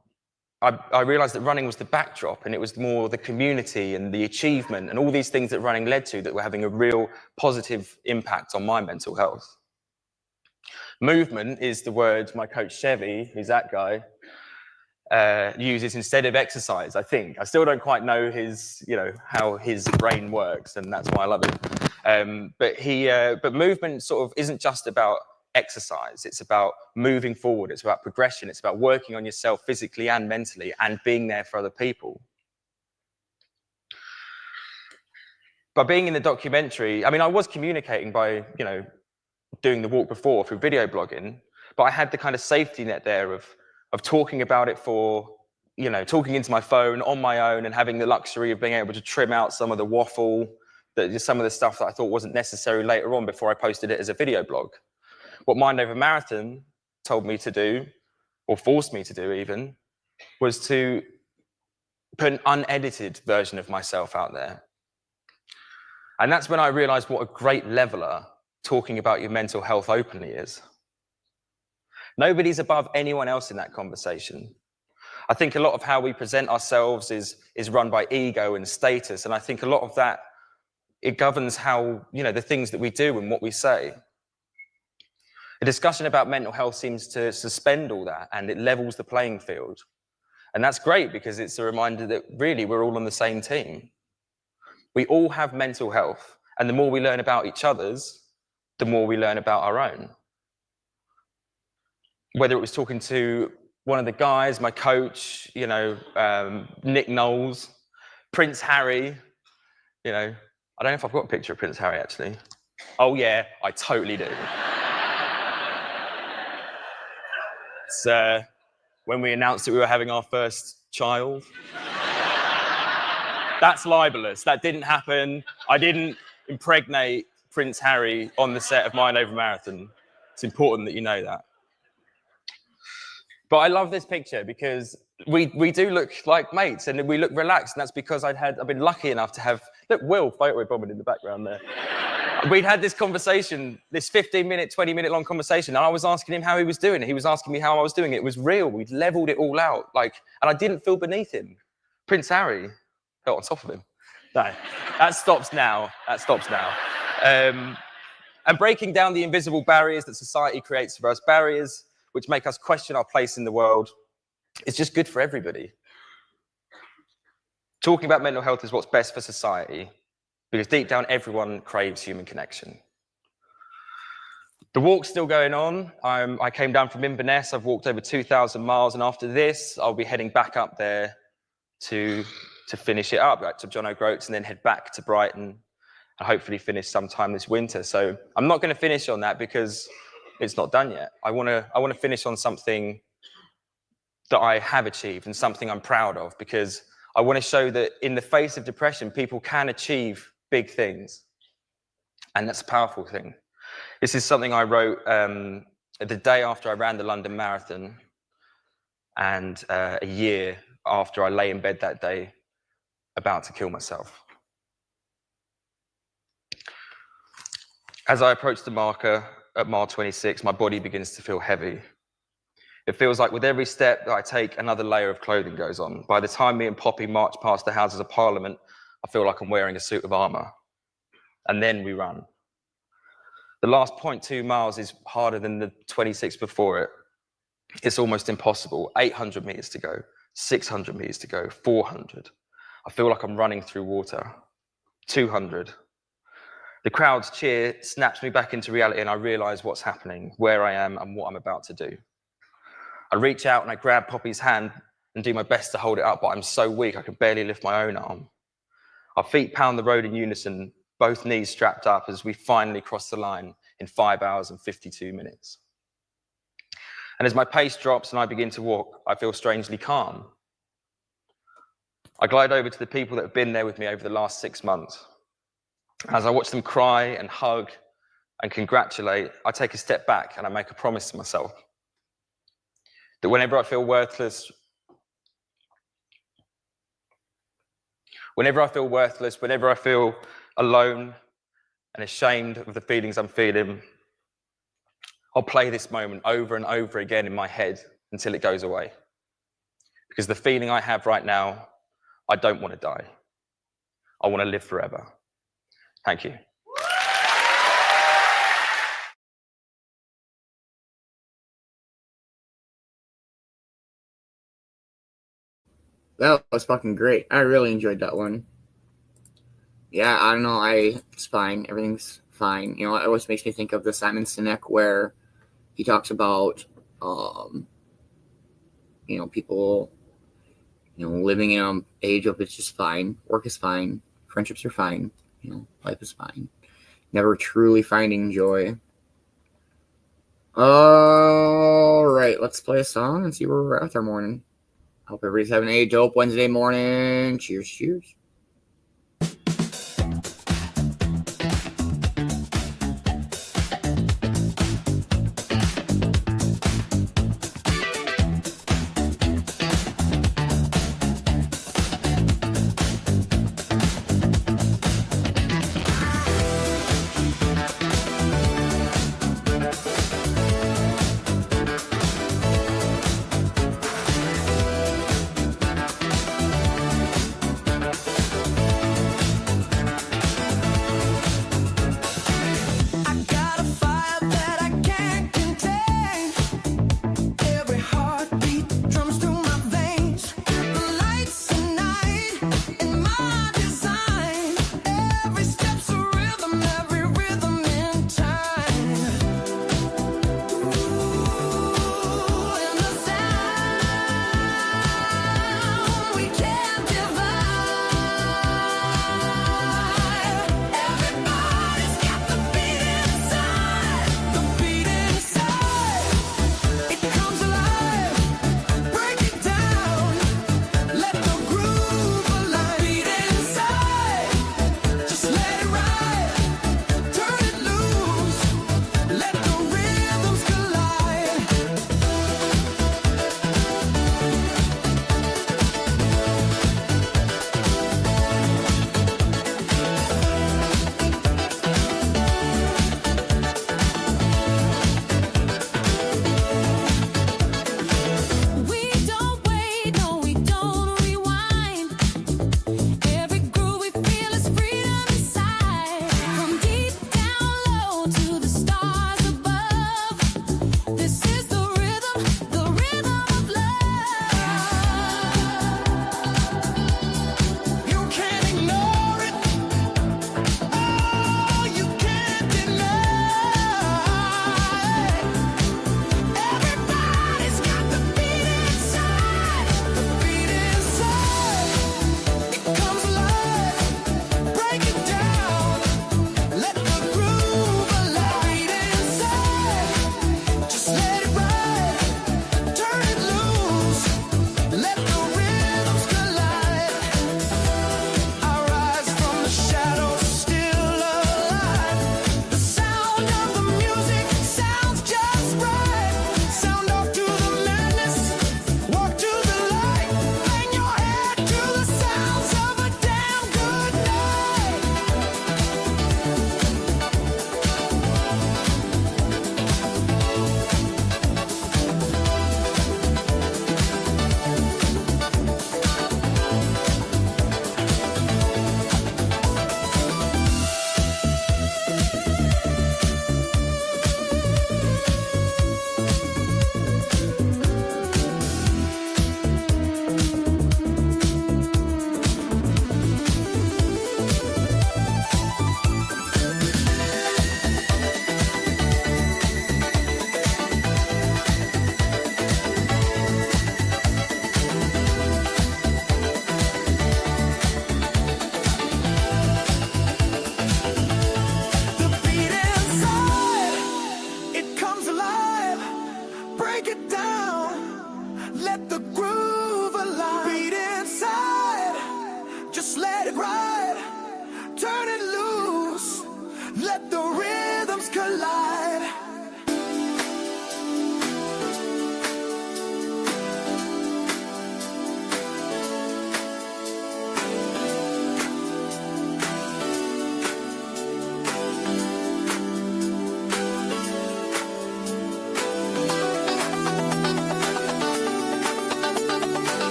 I realized that running was the backdrop, and it was more the community and the achievement and all these things that running led to that were having a real positive impact on my mental health. Movement is the word my coach Chevy, who's that guy, uses instead of exercise, I think. I still don't quite know his, how his brain works, and that's why I love it. But movement sort of isn't just about exercise. It's about moving forward. It's about progression. It's about working on yourself physically and mentally and being there for other people. By being in the documentary, I mean, I was communicating by, doing the walk before through video blogging, but I had the kind of safety net there of talking about it for, talking into my phone on my own and having the luxury of being able to trim out some of the waffle, some of the stuff that I thought wasn't necessary later on before I posted it as a video blog. What Mind Over Marathon told me to do, or forced me to do even, was to put an unedited version of myself out there. And that's when I realized what a great leveler talking about your mental health openly is. Nobody's above anyone else in that conversation. I think a lot of how we present ourselves is run by ego and status, and I think a lot of that, it governs how, the things that we do and what we say. A discussion about mental health seems to suspend all that, and it levels the playing field. And that's great because it's a reminder that really we're all on the same team. We all have mental health, and the more we learn about each other's, the more we learn about our own. Whether it was talking to one of the guys, my coach, Nick Knowles, Prince Harry, I don't know if I've got a picture of Prince Harry actually. Oh yeah, I totally do. It's when we announced that we were having our first child. That's libelous. That didn't happen. I didn't impregnate Prince Harry on the set of Mind Over Marathon. It's important that you know that. But I love this picture because we do look like mates and we look relaxed, and that's because I've been lucky enough to have, look, Will, photo bombing in the background there. We'd had this conversation, this 15-minute, 20-minute long conversation, and I was asking him how he was doing it. He was asking me how I was doing it. It was real. We'd leveled it all out, and I didn't feel beneath him. Prince Harry felt on top of him. No, that stops now. That stops now. And breaking down the invisible barriers that society creates for us, barriers which make us question our place in the world, is just good for everybody. Talking about mental health is what's best for society, because deep down, everyone craves human connection. The walk's still going on. I came down from Inverness. I've walked over 2,000 miles, and after this, I'll be heading back up there to finish it up, back to John O'Groats, and then head back to Brighton and hopefully finish sometime this winter. So I'm not going to finish on that because it's not done yet. I want to finish on something that I have achieved and something I'm proud of, because I want to show that in the face of depression, people can achieve big things. And that's a powerful thing. This is something I wrote the day after I ran the London Marathon, and a year after I lay in bed that day about to kill myself. As I approach the marker at mile 26, my body begins to feel heavy. It feels like with every step that I take, another layer of clothing goes on. By the time me and Poppy march past the Houses of Parliament, I feel like I'm wearing a suit of armour. And then we run. The last 0.2 miles is harder than the 26 before it. It's almost impossible. 800 metres to go, 600 metres to go, 400. I feel like I'm running through water. 200. The crowd's cheer snaps me back into reality, and I realise what's happening, where I am and what I'm about to do. I reach out and I grab Poppy's hand and do my best to hold it up, but I'm so weak I can barely lift my own arm. Our feet pound the road in unison, both knees strapped up, as we finally cross the line in 5 hours and 52 minutes. And as my pace drops and I begin to walk, I feel strangely calm. I glide over to the people that have been there with me over the last 6 months. As I watch them cry and hug and congratulate, I take a step back and I make a promise to myself that whenever I feel worthless, whenever I feel alone and ashamed of the feelings I'm feeling, I'll play this moment over and over again in my head until it goes away. because the feeling I have right now, I don't want to die. I want to live forever. Thank you. That was fucking great. I really enjoyed that one. Yeah, I don't know. It's fine. Everything's fine. You know, it always makes me think of the Simon Sinek where he talks about, you know, people, you know, living in an age of it's just fine. Work is fine. Friendships are fine. You know, life is fine. Never truly finding joy. All right, let's play a song and see where we're at with our morning. Hope everybody's having a dope Wednesday morning. Cheers, cheers.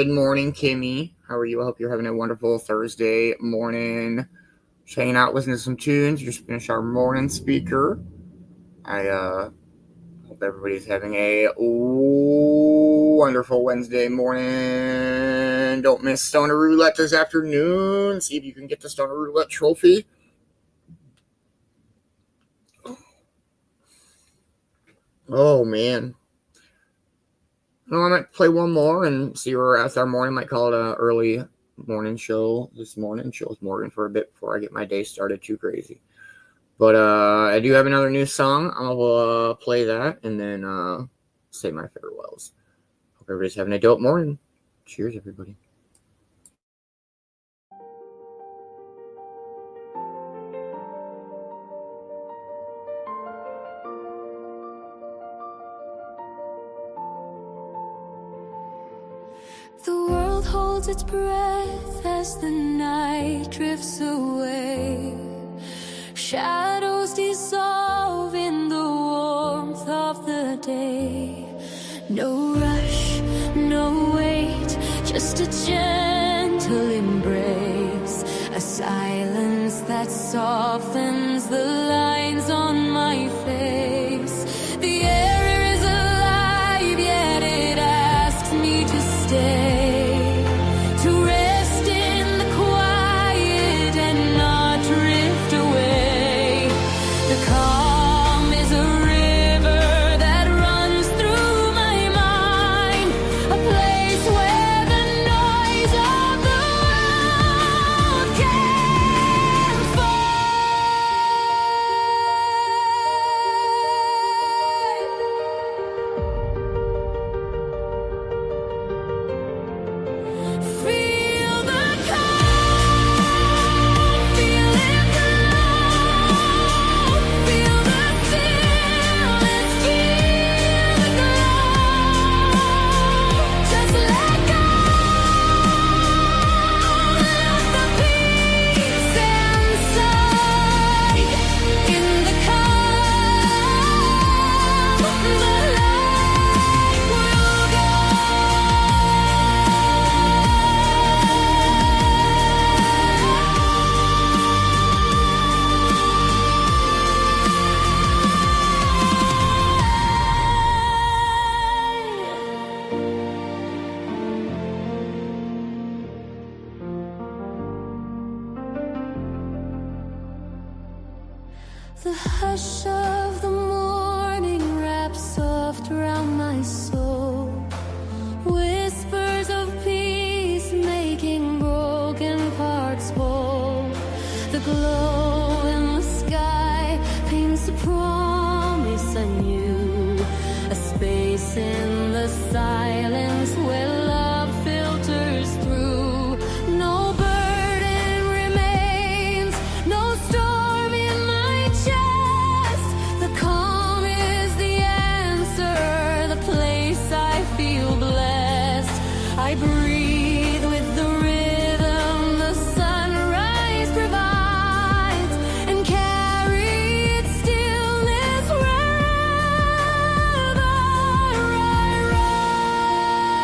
Good morning, Kimmy. How are you? I hope you're having a wonderful Thursday morning. Just hanging out, listening to some tunes. Just finished our morning speaker. I hope everybody's having a wonderful Wednesday morning. Don't miss Stoner Roulette this afternoon. See if you can get the Stoner Roulette trophy. Oh, man. Well, I might play one more and see where we're at our morning. Might call it an early morning show this morning. Chills Morgan for a bit before I get my day started too crazy. But I do have another new song. I'll play that and then say my farewells. Hope everybody's having a dope morning. Cheers, everybody. The world holds its breath as the night drifts away. Shadows dissolve in the warmth of the day. No rush, no wait, just a gentle embrace. A silence that softens the lines on my face. The air is alive, yet it asks me to stay. The hush of the morning wraps soft around my soul. Whispers of peace making broken parts whole. The glow in the sky paints a promise anew. A space in the silence where love filters through. No burden remains, no storm in my chest. The calm is the answer, the place I feel blessed. I breathe with the rhythm the sunrise provides, and carry its stillness wherever I ride.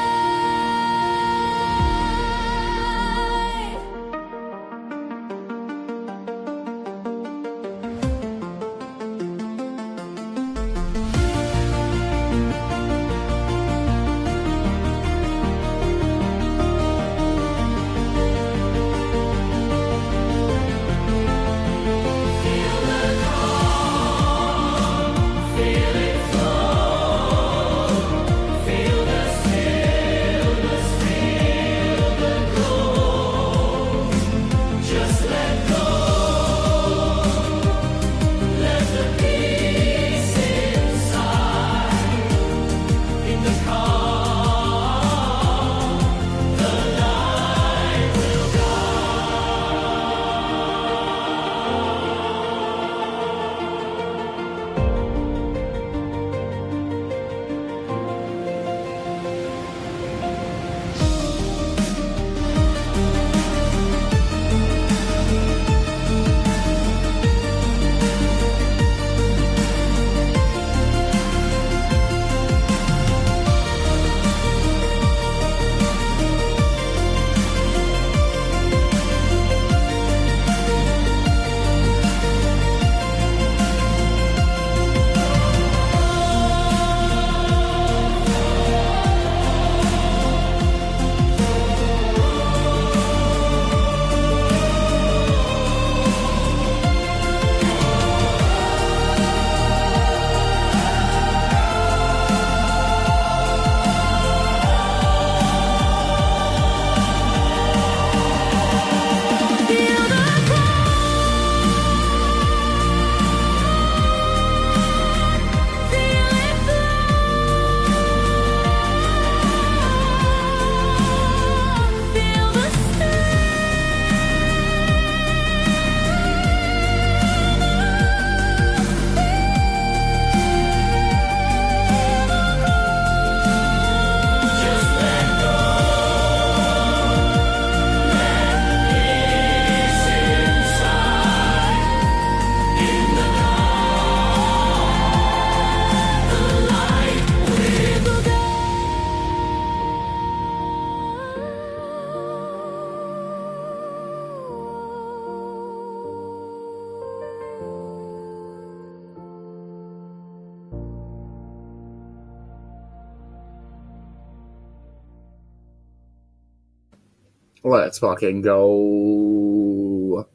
Let's fucking go.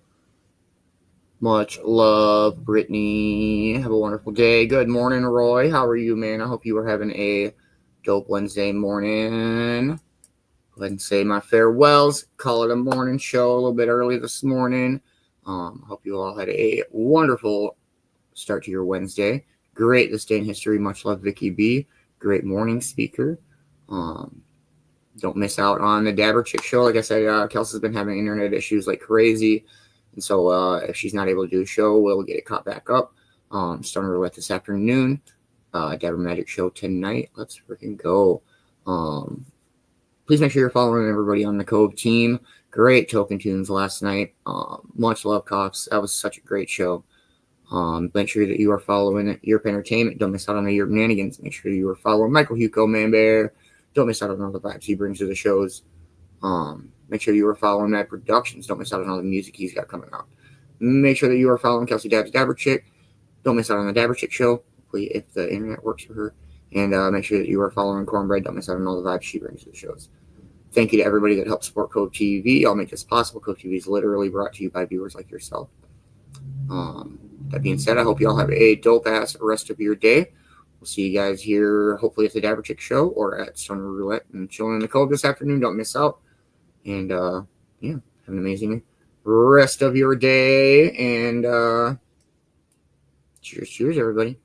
Much love, Brittany. Have a wonderful day. Good morning, Roy. How are you, man? I hope you are having a dope Wednesday morning. Go ahead and say my farewells. Call it a morning show a little bit early this morning. Hope you all had a wonderful start to your Wednesday. Great this day in history. Much love, Vicki B. Great morning speaker. Don't miss out on the Dabber Chick show. Like I said, Kelsey's been having internet issues like crazy. And so if she's not able to do a show, we'll get it caught back up. Starting Roulette this afternoon. Dabber Magic show tonight. Let's freaking go. Please make sure you're following everybody on the Cove team. Great token tunes last night. Much love, Cops. That was such a great show. Make sure that you are following Europe Entertainment. Don't miss out on the Europe Nanigans. Make sure you are following Michael Hugo, Man Bear. Don't miss out on all the vibes he brings to the shows. Make sure you are following Mad Productions. Don't miss out on all the music he's got coming out. Make sure that you are following Kelsey Dabbs Dabber Chick. Don't miss out on the Dabber Chick show, hopefully if the internet works for her. And make sure that you are following Cornbread. Don't miss out on all the vibes she brings to the shows. Thank you to everybody that helped support Cove-TV. I'll make this possible. Cove-TV is literally brought to you by viewers like yourself. That being said, I hope you all have a dope-ass rest of your day. We'll see you guys here, hopefully, at the Dabber Chick show or at Stoner Roulette and chilling in the Cove this afternoon. Don't miss out. And, yeah, have an amazing rest of your day. And cheers, cheers, everybody.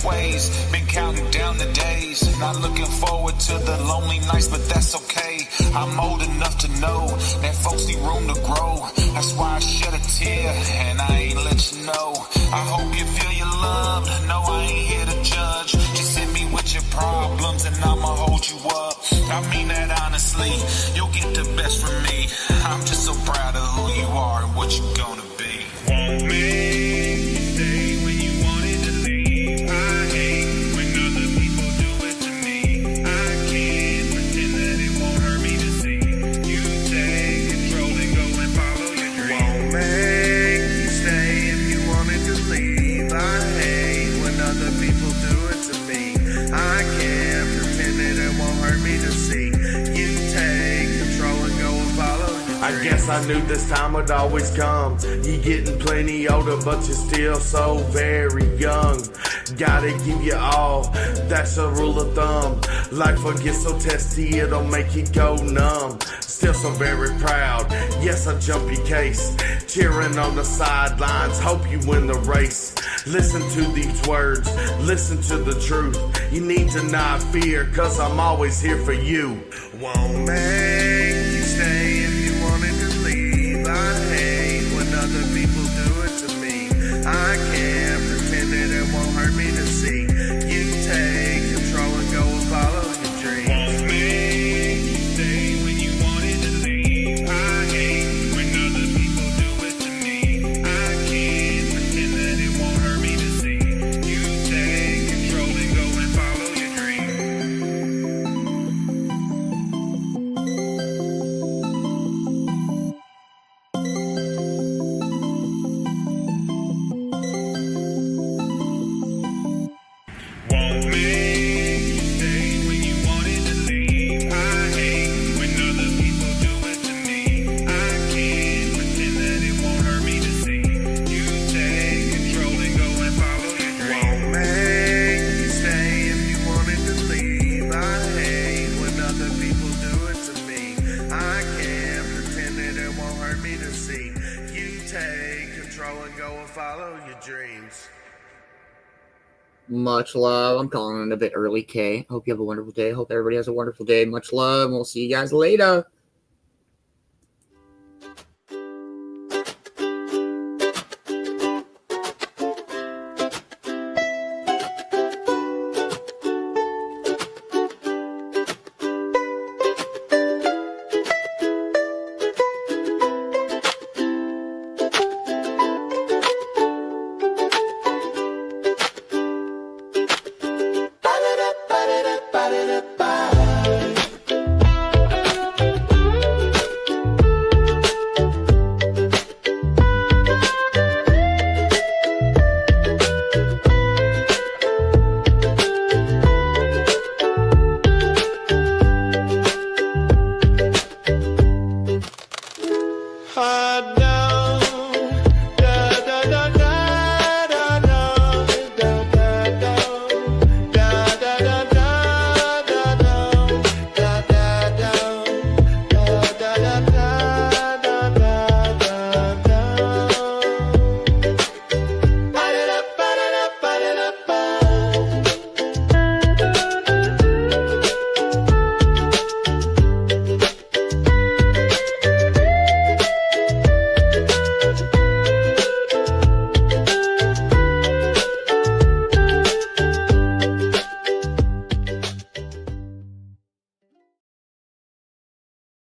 Ways, been counting down the days, not looking forward to the lonely nights, but that's okay. I'm old enough to know that folks need room to grow. That's why I shed a tear and I ain't let you know. I hope you feel your love. No, I ain't here to judge. Just hit me with your problems and I'ma hold you up. I mean that honestly, you'll get the best from me. I'm just so proud of who you are and what you're gonna be. Won't make you stay when you wanted to leave. I guess I knew this time would always come. You getting plenty older, but you're still so very young. Gotta give you all, that's a rule of thumb. Life will get so testy, it'll make you go numb. Still so very proud, yes I jump your case. Cheering on the sidelines, hope you win the race. Listen to these words, listen to the truth. You need to not fear, cause I'm always here for you. Won't make you stay if you wanted to leave. I hate when other people do it to me. I can't pretend that it won't hurt me to see you take control and go and follow your dreams. Won't make you stay when you wanted to leave. I hate when other people do it to me. I can't pretend that it won't hurt me to see you take control and go and follow your Won't make you stay when you wanted to leave. I hate when other people do it to me. I can't pretend that it won't hurt me to see you take control and go and follow your dreams. Won't make you stay if you wanted to leave. I hate when other people do it to me. I can't pretend that it won't hurt me to see you take control and go and follow your dreams. Much love. I'm calling it a bit early, Kay. Hope you have a wonderful day. Hope everybody has a wonderful day. Much love. We'll see you guys later. hide down.